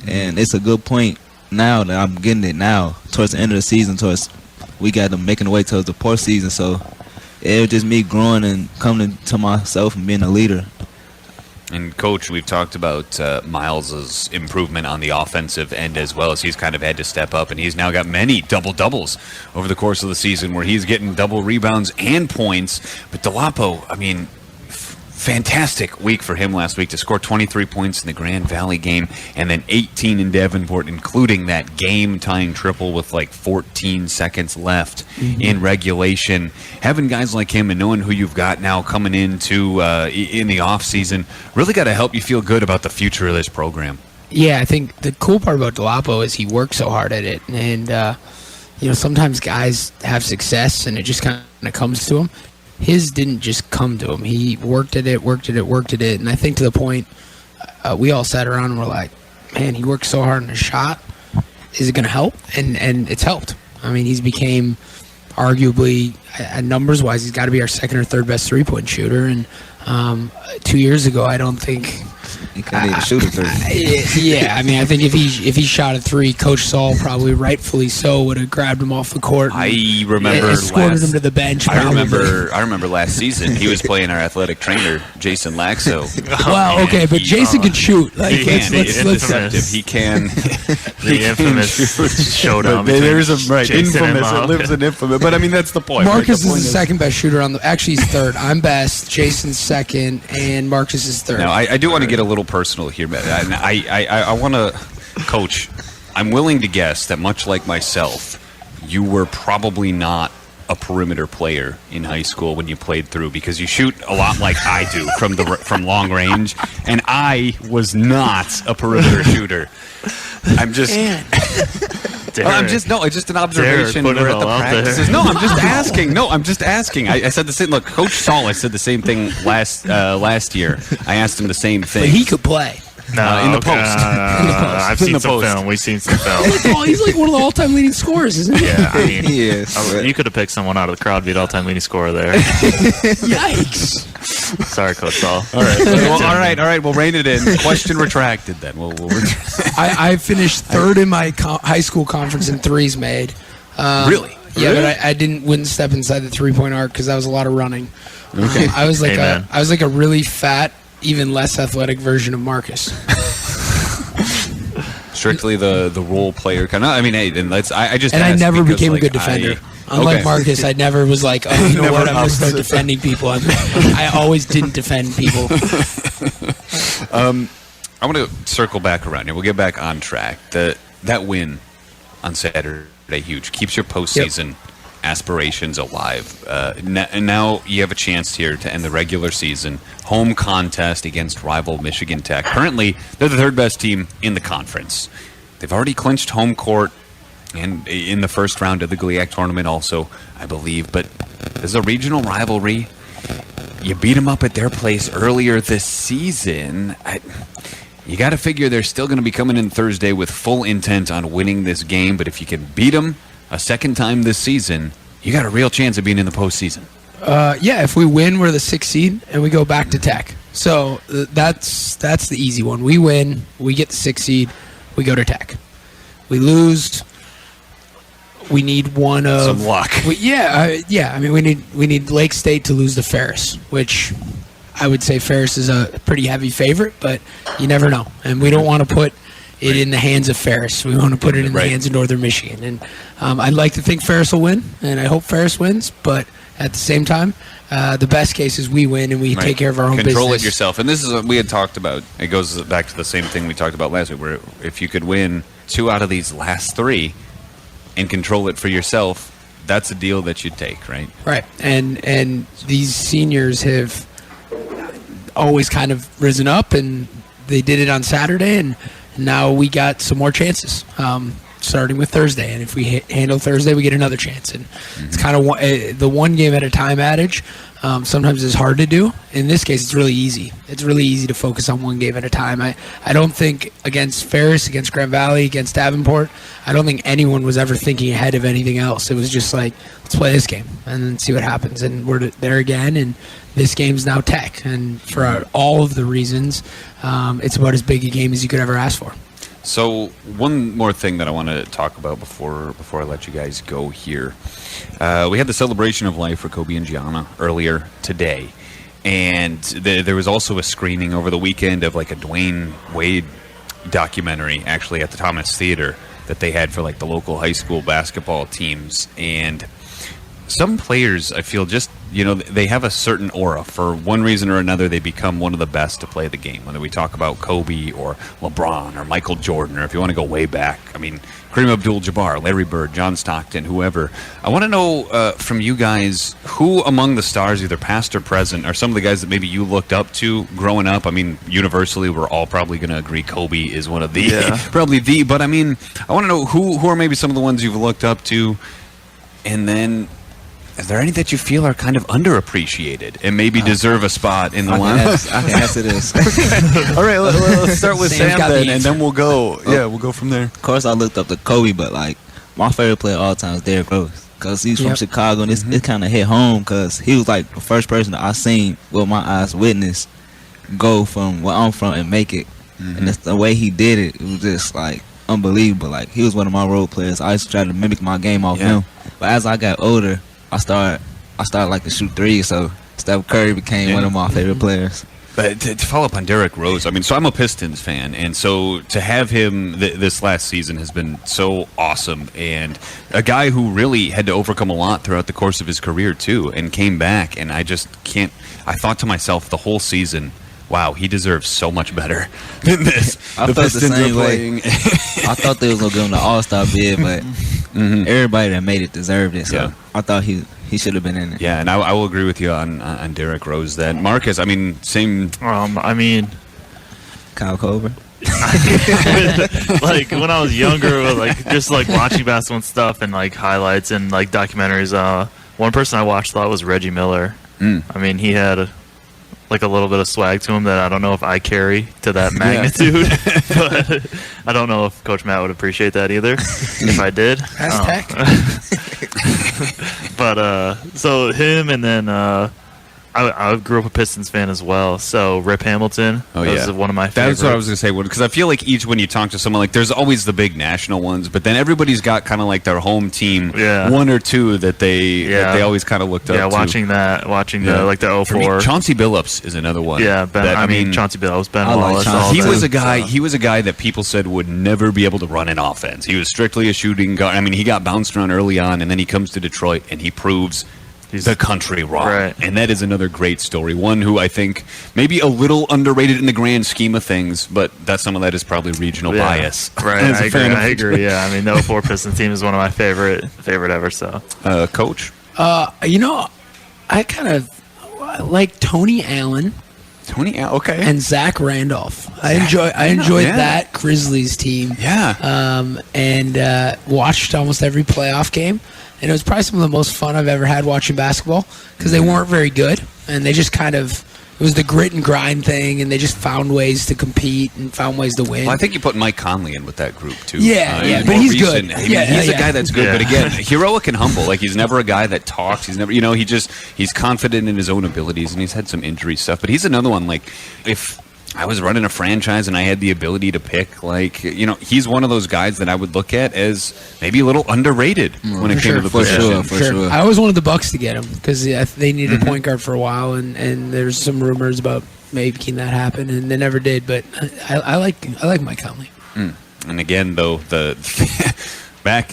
And it's a good point now that I'm getting it now towards the end of the season, we got them making the way towards the postseason. So it was just me growing and coming to myself and being a leader. And, Coach, we've talked about Miles's improvement on the offensive end as well, as he's kind of had to step up, and he's now got many double-doubles over the course of the season where he's getting double rebounds and points. But Dolapo, fantastic week for him last week to score 23 points in the Grand Valley game and then 18 in Davenport, including that game-tying triple with 14 seconds left in regulation. Having guys like him and knowing who you've got now coming into in the offseason really got to help you feel good about the future of this program. Yeah, I think the cool part about Dolapo is he works so hard at it. And, sometimes guys have success and it just kind of comes to them. His didn't just come to him. He worked at it. And I think to the point we all sat around and were like, man, he worked so hard on his shot. Is it going to help? And it's helped. I mean, he's became arguably, numbers-wise, he's got to be our second or third best three-point shooter. And 2 years ago, I don't think he couldn't even shoot a three. Yeah, I mean, I think if he shot a three, Coach Saul probably rightfully so would have grabbed him off the court. I remember escorted him to the bench. I remember last season he was playing our athletic trainer Jason Laxo. Well, okay, but Jason can shoot. He can. The infamous showdown. There's infamous. It lives in infamous. But I mean, that's the point. Marcus is the second best shooter on the. Actually, he's third. I'm best. Jason's second, and Marcus is third. Now, I do want to get a little personal here, man. I want to, Coach, I'm willing to guess that much like myself, you were probably not a perimeter player in high school when you played through, because you shoot a lot like I do from long range, and I was not a perimeter shooter. I'm just... it's just an observation. We're at the practices. No, I'm just asking. I said the same. Look, Coach Saul, I said the same thing last year. I asked him the same thing. But he could play. No, in the post. I've seen some film. We've seen some film. He's like one of the all-time leading scorers, isn't he? Yeah, I mean, he is. You could have picked someone out of the crowd, be the all-time leading scorer there. Yikes! Sorry, Coach Saul. All right. Well, all right. We'll rein it in. Question retracted. Then we'll I finished third in my high school conference in threes made. Really? Yeah, but I wouldn't step inside the three-point arc because that was a lot of running. Okay. I was like a really fat, even less athletic version of Marcus. Strictly the role player kind of. I mean, hey, then let's. I never became a good defender. Unlike Marcus, I never was like, oh, you know what, I'm going to start defending people. I always didn't defend people. I want to circle back around here. We'll get back on track. That win on Saturday, huge. Keeps your postseason aspirations alive. And now you have a chance here to end the regular season. Home contest against rival Michigan Tech. Currently, they're the third best team in the conference. They've already clinched home court and in the first round of the GLIAC tournament also, I believe. But there's a regional rivalry. You beat them up at their place earlier this season. You got to figure they're still going to be coming in Thursday with full intent on winning this game. But if you can beat them a second time this season, you got a real chance of being in the postseason. Yeah, if we win, we're the 6th seed, and we go back to Tech. So that's the easy one. We win, we get the 6th seed, we go to Tech. We lose, we need one of some luck. I mean, we need Lake State to lose to Ferris, which I would say Ferris is a pretty heavy favorite, but you never know. And we don't want to put it in the hands of Ferris. We want to put it in the hands of Northern Michigan. And I'd like to think Ferris will win, and I hope Ferris wins. But at the same time, the best case is we win and we take care of our own business. Control it yourself. And this is what we had talked about. It goes back to the same thing we talked about last week, where if you could win 2 out of these last 3 and control it for yourself, that's a deal that you'd take, right? Right. And these seniors have always kind of risen up, and they did it on Saturday, and now we got some more chances. starting with Thursday, and if we handle Thursday, we get another chance. And it's kind of the one game at a time adage. Sometimes it's hard to do. In this case, it's really easy. It's really easy to focus on one game at a time. I don't think against Ferris, against Grand Valley, against Davenport, I don't think anyone was ever thinking ahead of anything else. It was just like, let's play this game and then see what happens. And we're there again, and this game's now Tech. And for all of the reasons, it's about as big a game as you could ever ask for. So one more thing that I want to talk about before I let you guys go here. We had the celebration of life for Kobe and Gianna earlier today, and there was also a screening over the weekend of like a Dwayne Wade documentary, actually at the Thomas Theater, that they had for like the local high school basketball teams. And some players, I feel, just, they have a certain aura. For one reason or another, they become one of the best to play the game. Whether we talk about Kobe or LeBron or Michael Jordan, or if you want to go way back, I mean, Kareem Abdul-Jabbar, Larry Bird, John Stockton, whoever. I want to know from you guys, who among the stars, either past or present, are some of the guys that maybe you looked up to growing up? I mean, universally, we're all probably going to agree Kobe is one of the, probably the, but I mean, I want to know who are maybe some of the ones you've looked up to, and then is there any that you feel are kind of underappreciated and maybe deserve a spot in the lineup? I can answer this. All right, let's start with Sam then, and then we'll go. Yeah, we'll go from there. Of course, I looked up to Kobe, but like my favorite player of all time is Derek Rose, because he's from Chicago, and it kind of hit home because he was like the first person that I seen with my eyes witness go from where I'm from and make it, and it's the way he did it. It was just like unbelievable. Like, he was one of my role players. I used to try to mimic my game off him, but as I got older, I started like to shoot threes, so Steph Curry became one of my favorite players. But to follow up on Derek Rose, I mean, so I'm a Pistons fan, and so to have him this last season has been so awesome, and a guy who really had to overcome a lot throughout the course of his career, too, and came back, and I just can't, I thought to myself the whole season, wow, he deserves so much better than this. I felt the same way. I thought they was going to give him the All-Star bid, but everybody that made it deserved it, so I thought he should have been in it. Yeah, and I will agree with you on Derek Rose then. Marcus, I mean, same. I mean, Kyle Coburn. Like when I was younger, like just like watching basketball and stuff, and like highlights and like documentaries. One person I watched a lot was Reggie Miller. I mean, he had like a little bit of swag to him that I don't know if I carry to that magnitude. But I don't know if Coach Matt would appreciate that either if I did. But so him, and then I grew up a Pistons fan as well. So Rip Hamilton was one of my favorites. That's what I was going to say. Because I feel like each, when you talk to someone, like there's always the big national ones, but then everybody's got kind of like their home team, one or two that they always kind of looked up to. Watching the like the 04. Chauncey Billups is another one. Yeah, I mean Chauncey Billups, Ben Wallace. He was a guy. He was a guy that people said would never be able to run an offense. He was strictly a shooting guard. I mean, he got bounced around early on, and then he comes to Detroit and he proves the country wrong. Right. And that is another great story. One who I think maybe a little underrated in the grand scheme of things, but some of that is probably regional bias. Right. I agree. Yeah. I mean, the 04 Pistons team is one of my favorite ever. So, Coach? I kind of like Tony Allen. Okay. And Zach Randolph. I enjoyed that Grizzlies team. Yeah. And watched almost every playoff game. And it was probably some of the most fun I've ever had watching basketball, because they weren't very good, and they just kind of, it was the grit and grind thing, and they just found ways to compete and found ways to win. Well, I think you put Mike Conley in with that group too. Yeah, but he's good. He's a guy that's good, but again, heroic and humble. Like, he's never a guy that talks. He's never, he's confident in his own abilities, and he's had some injury stuff. But he's another one. Like, if I was running a franchise and I had the ability to pick, like, he's one of those guys that I would look at as maybe a little underrated when it came to the position. For sure. I always wanted the Bucks to get him, because they needed a point guard for a while, and there's some rumors about making that happen, and they never did. But I like Mike Conley. And again, though, the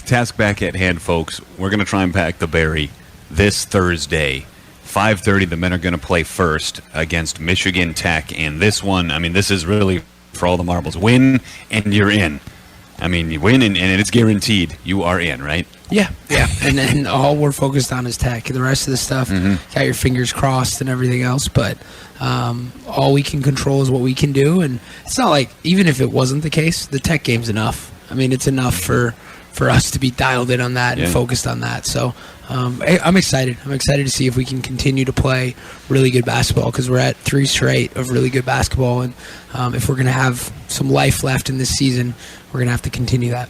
task back at hand, folks. We're going to try and pack the Berry this Thursday. 5:30, the men are going to play first against Michigan Tech, and this one, I mean, this is really for all the marbles. Win, and you're in. I mean, you win, and it's guaranteed you are in, right? Yeah. And then all we're focused on is Tech. The rest of the stuff, got your fingers crossed and everything else, but all we can control is what we can do, and it's not like, even if it wasn't the case, the Tech game's enough. I mean, it's enough for for us to be dialed in on that and focused on that. So I'm excited. I'm excited to see if we can continue to play really good basketball, because we're at 3 straight of really good basketball, and if we're going to have some life left in this season, we're going to have to continue that.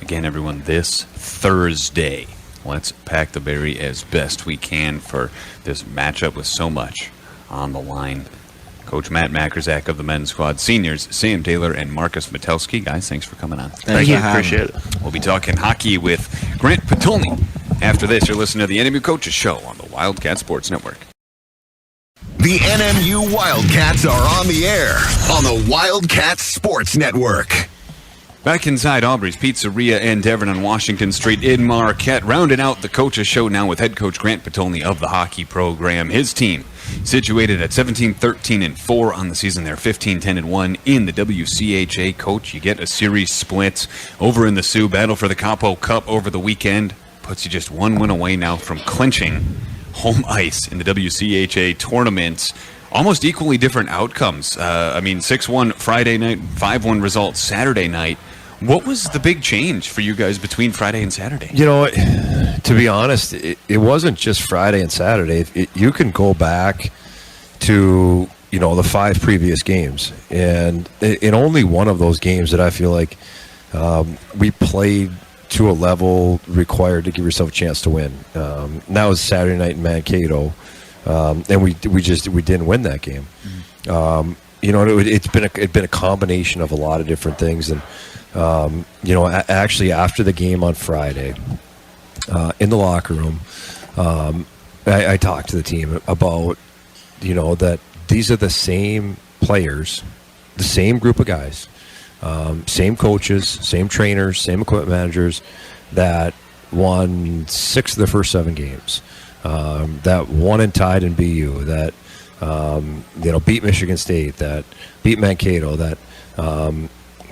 Again, everyone, this Thursday, let's pack the berry as best we can for this matchup with so much on the line. Coach Matt Makerzak of the men's squad, seniors Sam Taylor and Marcus Metelsky. Guys, thanks for coming on. Thank you. Appreciate it. We'll be talking hockey with Grant Patulny. After this, you're listening to the NMU Coaches Show on the Wildcat Sports Network. The NMU Wildcats are on the air on the Wildcat Sports Network. Back inside Aubrey's Pizzeria and Devon on Washington Street in Marquette, rounding out the Coaches Show now with head coach Grant Patulny of the hockey program. His team situated at 17-13-4 on the season. They're 15-10-1 in the WCHA. Coach, you get a series split over in the Sioux. Battle for the Capo Cup over the weekend puts you just one win away now from clinching home ice in the WCHA tournament. Almost equally different outcomes. 6-1 Friday night, 5-1 results Saturday night. What was the big change for you guys between Friday and Saturday? You know, to be honest, it wasn't just Friday and Saturday. You can go back to, the 5 previous games. And in only one of those games that I feel like we played to a level required to give yourself a chance to win. And that was Saturday night in Mankato. And we didn't win that game. It's been a combination of a lot of different things. And actually after the game on Friday, in the locker room, I talked to the team about that these are the same players, the same group of guys, same coaches, same trainers, same equipment managers that won 6 of the first 7 games. That won and tied in BU, that beat Michigan State, that beat Mankato, that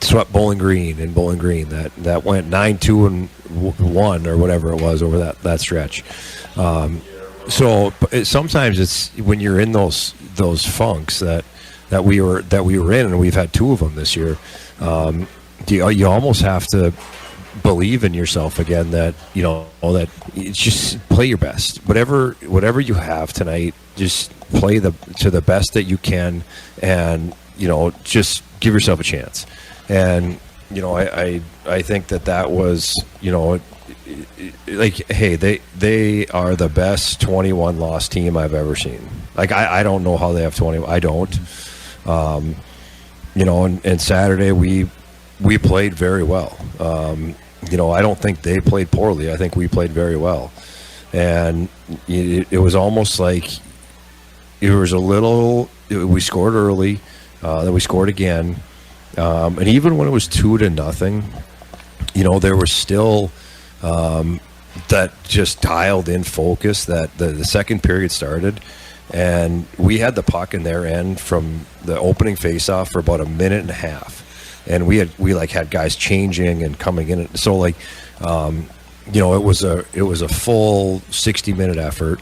swept Bowling Green in Bowling Green, that went 9-2-1 or whatever it was over that stretch. Sometimes it's when you're in those funks that we were in, and we've had 2 of them this year. You almost have to believe in yourself again, that that it's just play your best. Whatever you have tonight, just play to the best that you can, and just give yourself a chance. And I think that was hey, they are the best 21 loss team I've ever seen. I don't know how they have 20. I don't. And Saturday we played very well. I don't think they played poorly. I think we played very well. And it was almost like it was we scored early, then we scored again. And even when it was 2-0, there was still that just dialed in focus that the second period started. And we had the puck in their end from the opening faceoff for about a minute and a half. And we had guys changing and coming in. So it was a full 60-minute effort,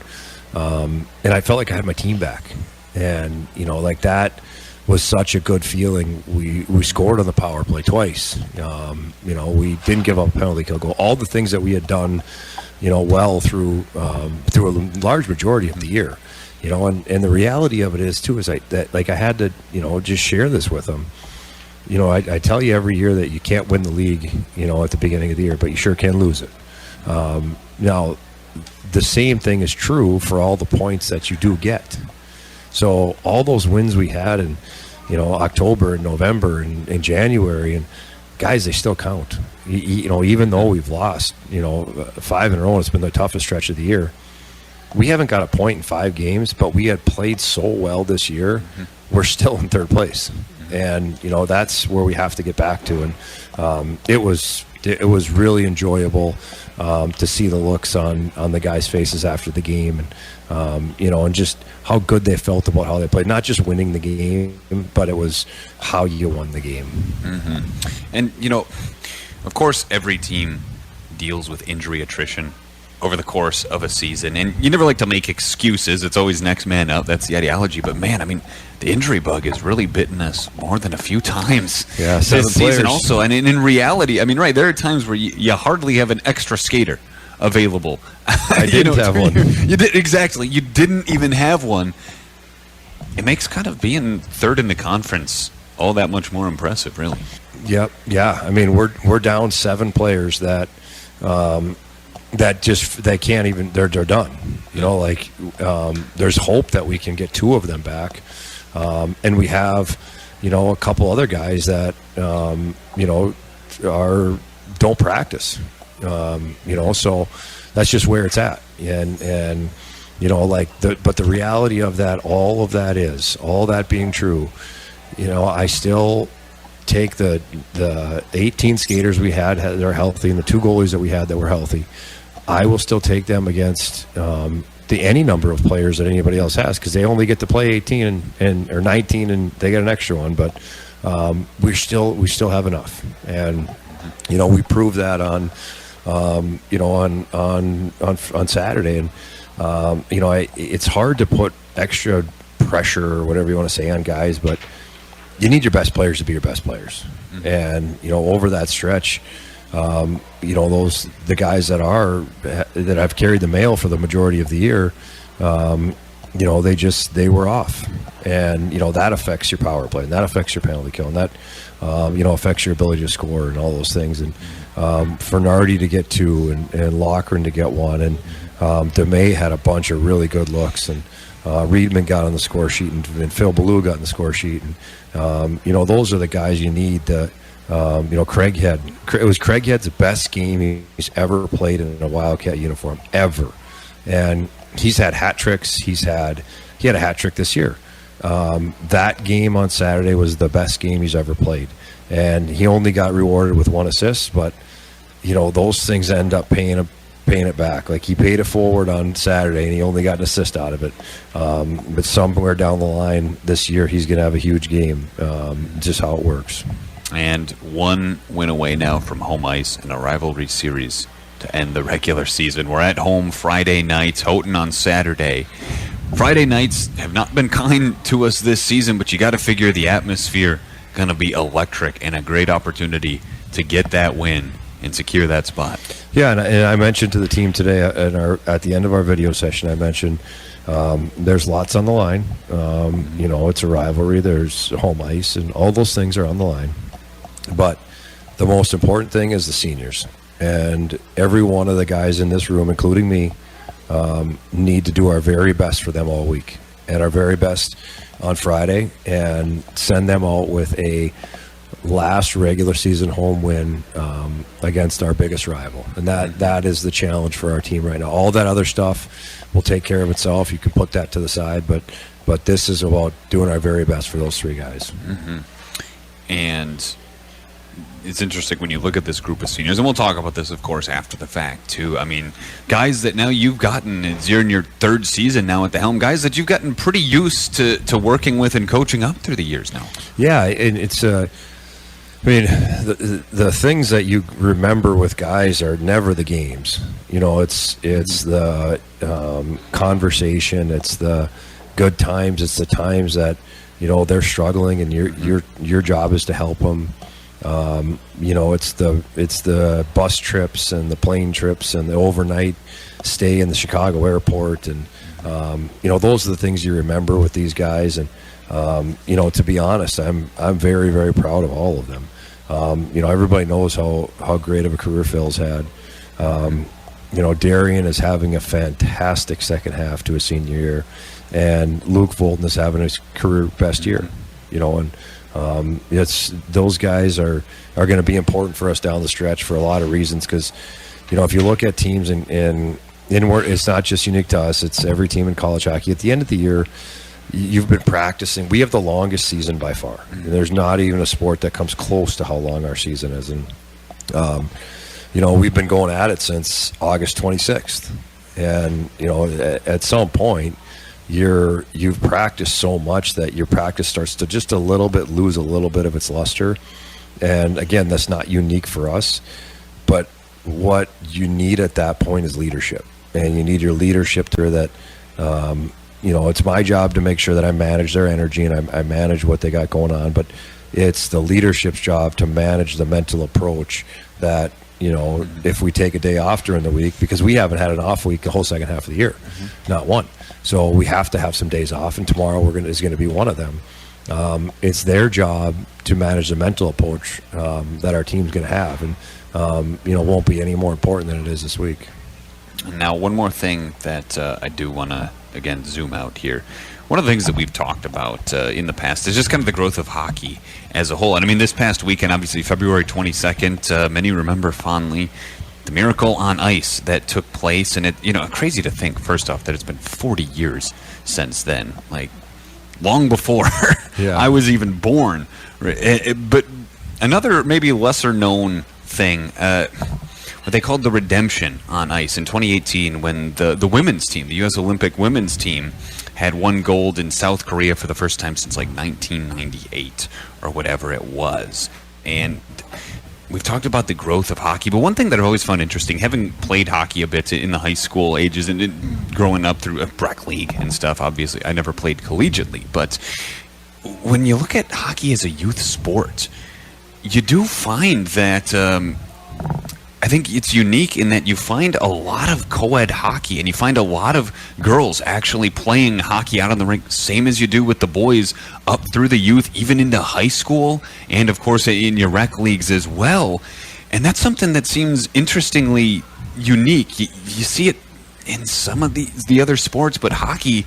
and I felt like I had my team back. And that was such a good feeling. We scored on the power play twice. We didn't give up a penalty kill goal. All the things that we had done, well through a large majority of the year. And the reality of it is too is I had to just share this with them. I tell you every year that you can't win the league, at the beginning of the year, but you sure can lose it. Now, the same thing is true for all the points that you do get. So all those wins we had in, October and November and January, and guys, they still count. Even though we've lost, 5 in a row, and it's been the toughest stretch of the year. We haven't got a point in 5 games, but we had played so well this year. Mm-hmm. We're still in 3rd place. And that's where we have to get back to. And it was really enjoyable to see the looks on the guys' faces after the game, and and just how good they felt about how they played. Not just winning the game, but it was how you won the game. Mm-hmm. And of course, every team deals with injury attrition over the course of a season. And you never like to make excuses. It's always next man up. That's the ideology. But, man, I mean, the injury bug has really bitten us more than a few times this season also. And in reality, I mean, right, there are times where you hardly have an extra skater available. I didn't have one. You did, exactly. You didn't even have one. It makes kind of being third in the conference all that much more impressive, really. Yep. Yeah. I mean, we're down 7 players that they can't even. They're done. You know, like there's hope that we can get 2 of them back, and we have, you know, a couple other guys that you know don't practice. You know, so that's just where it's at, and you know, like but the reality of that, all that being true, you know, I still take the 18 skaters we had that are healthy and the 2 goalies that we had that were healthy. I will still take them against any number of players that anybody else has, because they only get to play 18 or 19 and they get an extra one. But we still have enough, and you know, we proved that on you know, on Saturday. And you know, it's hard to put extra pressure or whatever you want to say on guys, but you need your best players to be your best players. Mm-hmm. And you know, over that stretch, you know, the guys that have carried the mail for the majority of the year, you know, they were off, and you know, that affects your power play, and that affects your penalty kill, and that you know, affects your ability to score and all those things. And for Nardi to get 2 and Lochran to get 1, and DeMay had a bunch of really good looks, and Reedman got on the score sheet, and Phil Ballou got on the score sheet, and you know, those are the guys you need. You know, it was Craighead's best game he's ever played in a Wildcat uniform ever, and he's had hat tricks. He had a hat trick this year. That game on Saturday was the best game he's ever played, and he only got rewarded with 1 assist. But you know, those things end up paying it back. Like, he paid it forward on Saturday, and he only got an assist out of it. But somewhere down the line this year, he's going to have a huge game. Just how it works. And 1 win away now from home ice in a rivalry series to end the regular season. We're at home Friday nights, Houghton on Saturday. Friday nights have not been kind to us this season, but you got to figure the atmosphere going to be electric, and a great opportunity to get that win and secure that spot. Yeah, and I mentioned to the team today at the end of our video session, I mentioned there's lots on the line. You know, it's a rivalry. There's home ice, and all those things are on the line. But the most important thing is the seniors. And every one of the guys in this room, including me, need to do our very best for them all week, and our very best on Friday, and send them out with a last regular season home win against our biggest rival. And that is the challenge for our team right now. All that other stuff will take care of itself. You can put that to the side, but this is about doing our very best for those 3 guys. Mm-hmm. And it's interesting when you look at this group of seniors, and we'll talk about this, of course, after the fact, too. I mean, guys that now you've gotten, you're in your 3rd season now at the helm, guys that you've gotten pretty used to working with and coaching up through the years now. Yeah, and it's I mean, the things that you remember with guys are never the games. You know, it's the conversation, it's the good times, it's the times that, you know, they're struggling, and your job is to help them. You know, it's the bus trips and the plane trips and the overnight stay in the Chicago airport, and you know, those are the things you remember with these guys. And you know, to be honest, I'm very, very proud of all of them. You know, everybody knows how great of a career Phil's had. You know, Darian is having a fantastic second half to his senior year, and Luke Volden is having his career best year. You know, and it's those guys are going to be important for us down the stretch for a lot of reasons, because, you know, if you look at teams in it's not just unique to us, it's every team in college hockey. At the end of the year, you've been practicing. We have the longest season by far. And there's not even a sport that comes close to how long our season is. And you know, we've been going at it since August 26th, and you know, at some point, you've practiced so much that your practice starts to just lose a little bit of its luster. And again, that's not unique for us, but what you need at that point is leadership, and you need your leadership through that. It's my job to make sure that I manage their energy and I manage what they got going on, but it's the leadership's job to manage the mental approach that, if we take a day off during the week, because we haven't had an off week the whole second half of the year, not one. So we have to have some days off, and tomorrow is going to be one of them. It's their job to manage the mental approach that our team's going to have, and won't be any more important than it is this week. Now, one more thing that I do want to, again, zoom out here. One of the things that we've talked about in the past is just kind of the growth of hockey as a whole. And I mean, this past weekend, obviously, February 22nd, many remember fondly the Miracle on Ice that took place. And crazy to think, first off, that it's been 40 years since then, like long before I was even born. But another maybe lesser known thing, what they called the Redemption on Ice in 2018, when the women's team, the U.S. Olympic women's team, had won gold in South Korea for the first time since like 1998 or whatever it was. And we've talked about the growth of hockey, but one thing that I've always found interesting, having played hockey a bit in the high school ages and growing up through a rec league and stuff, obviously I never played collegiately, but when you look at hockey as a youth sport, you do find that I think it's unique in that you find a lot of co-ed hockey, and you find a lot of girls actually playing hockey out on the rink, same as you do with the boys up through the youth, even into high school, and of course in your rec leagues as well. And that's something that seems interestingly unique. You see it in some of the other sports, but hockey,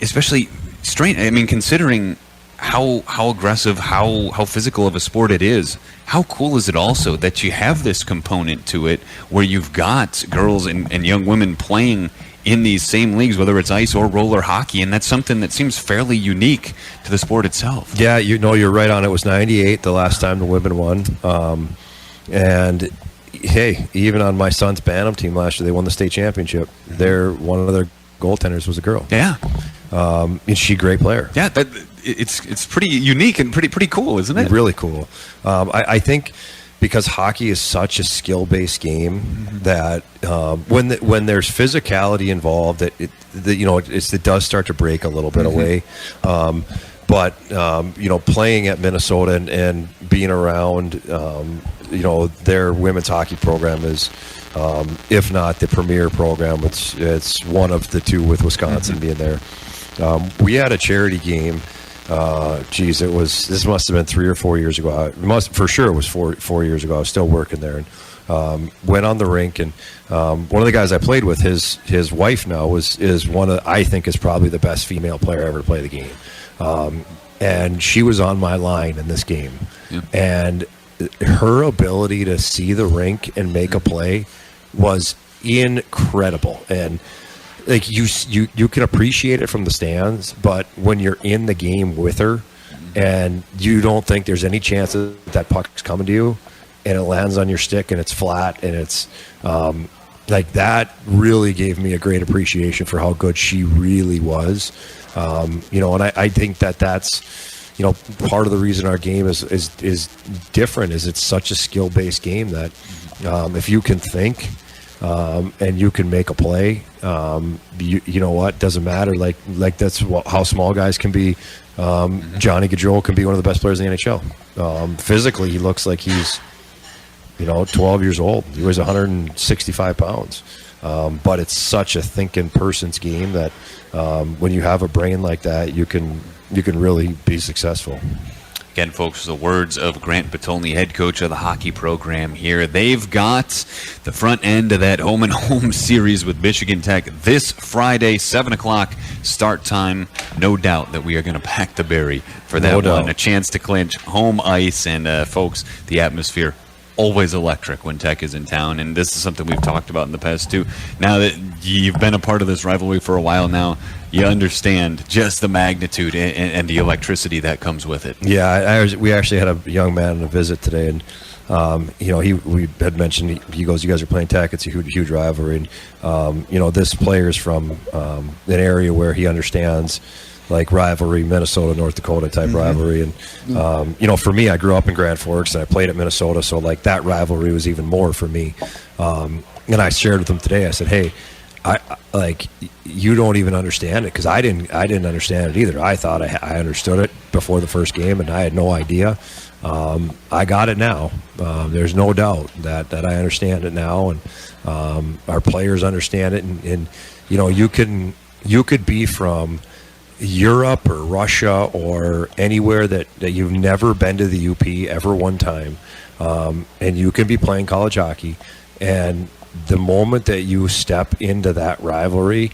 especially strange. I mean, considering how aggressive, how physical of a sport it is, how cool is it also that you have this component to it where you've got girls and young women playing in these same leagues, whether it's ice or roller hockey, and that's something that seems fairly unique to the sport itself. Yeah, you're right on. It was 98 the last time the women won. And hey, even on my son's Bantam team last year, they won the state championship. One of their goaltenders was a girl. Yeah. And she's a great player. Yeah, it's pretty unique and pretty cool, isn't it? Really cool. I think because hockey is such a skill-based game that when there's physicality involved, it does start to break a little bit away. But playing at Minnesota and being around, their women's hockey program is, if not the premier program, it's one of the two with Wisconsin being there. We had a charity game. This must have been 3 or 4 years ago. For sure it was four years ago. I was still working there, and went on the rink, and one of the guys I played with, his wife now is one of, I think, is probably the best female player ever to play the game. And she was on my line in this game, and her ability to see the rink and make a play was incredible. And like you can appreciate it from the stands, but when you're in the game with her and you don't think there's any chance that puck's coming to you, and it lands on your stick and it's flat, and it's like that really gave me a great appreciation for how good she really was. And I think that's part of the reason our game is different, is it's such a skill-based game that if you can think and you can make a play, you know what, doesn't matter. Like that's how small guys can be. Johnny Gaudreau can be one of the best players in the NHL. Physically, he looks like he's 12 years old. He weighs 165 pounds. But it's such a thinking person's game that when you have a brain like that, you can really be successful. Again, folks, the words of Grant Patolny, head coach of the hockey program here. They've got the front end of that home and home series with Michigan Tech this Friday, 7 o'clock start time. No doubt that we are going to pack the berry for that one. A chance to clinch home ice. And, folks, the atmosphere always electric when Tech is in town, and this is something we've talked about in the past too. Now that you've been a part of this rivalry for a while now, you understand just the magnitude and the electricity that comes with it. Yeah, we actually had a young man on a visit today, and we had mentioned, he goes, "You guys are playing Tech. It's a huge rivalry." And this player's from an area where he understands, like, rivalry, Minnesota, North Dakota type rivalry. And, for me, I grew up in Grand Forks and I played at Minnesota. So like that rivalry was even more for me. And I shared with them today. I said, hey, I like, you don't even understand it, because I didn't understand it either. I thought I understood it before the first game, and I had no idea. I got it now. There's no doubt that I understand it now, and our players understand it. And you know, you could be from Europe or Russia or anywhere that you've never been to the UP ever one time, and you can be playing college hockey, and the moment that you step into that rivalry,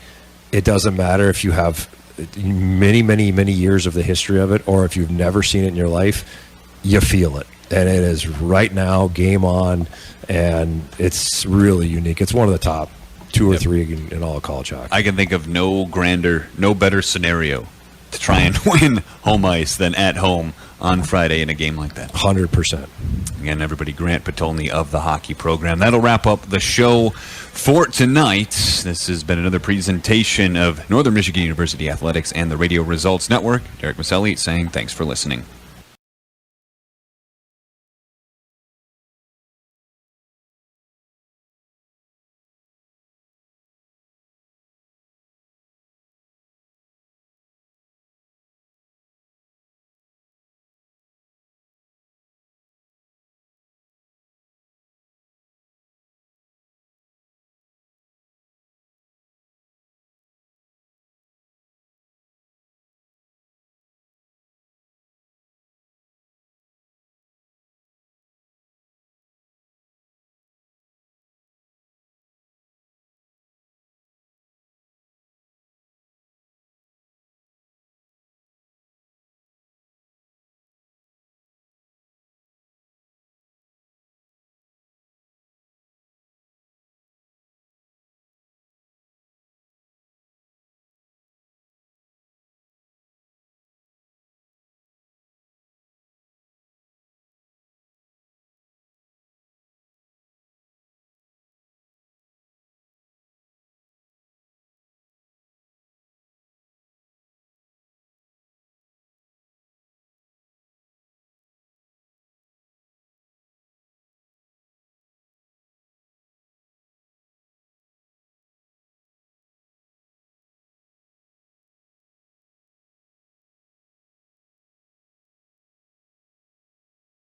it doesn't matter if you have many, many, many years of the history of it, or if you've never seen it in your life, you feel it. And it is right now, game on, and it's really unique. It's one of the top 2 or 3 in all of college hockey. I can think of no grander, no better scenario to try and win home ice than at home on Friday in a game like that. 100%. Again, everybody, Grant Patolny of the hockey program. That'll wrap up the show for tonight. This has been another presentation of Northern Michigan University Athletics and the Radio Results Network. Derek Miceli saying thanks for listening.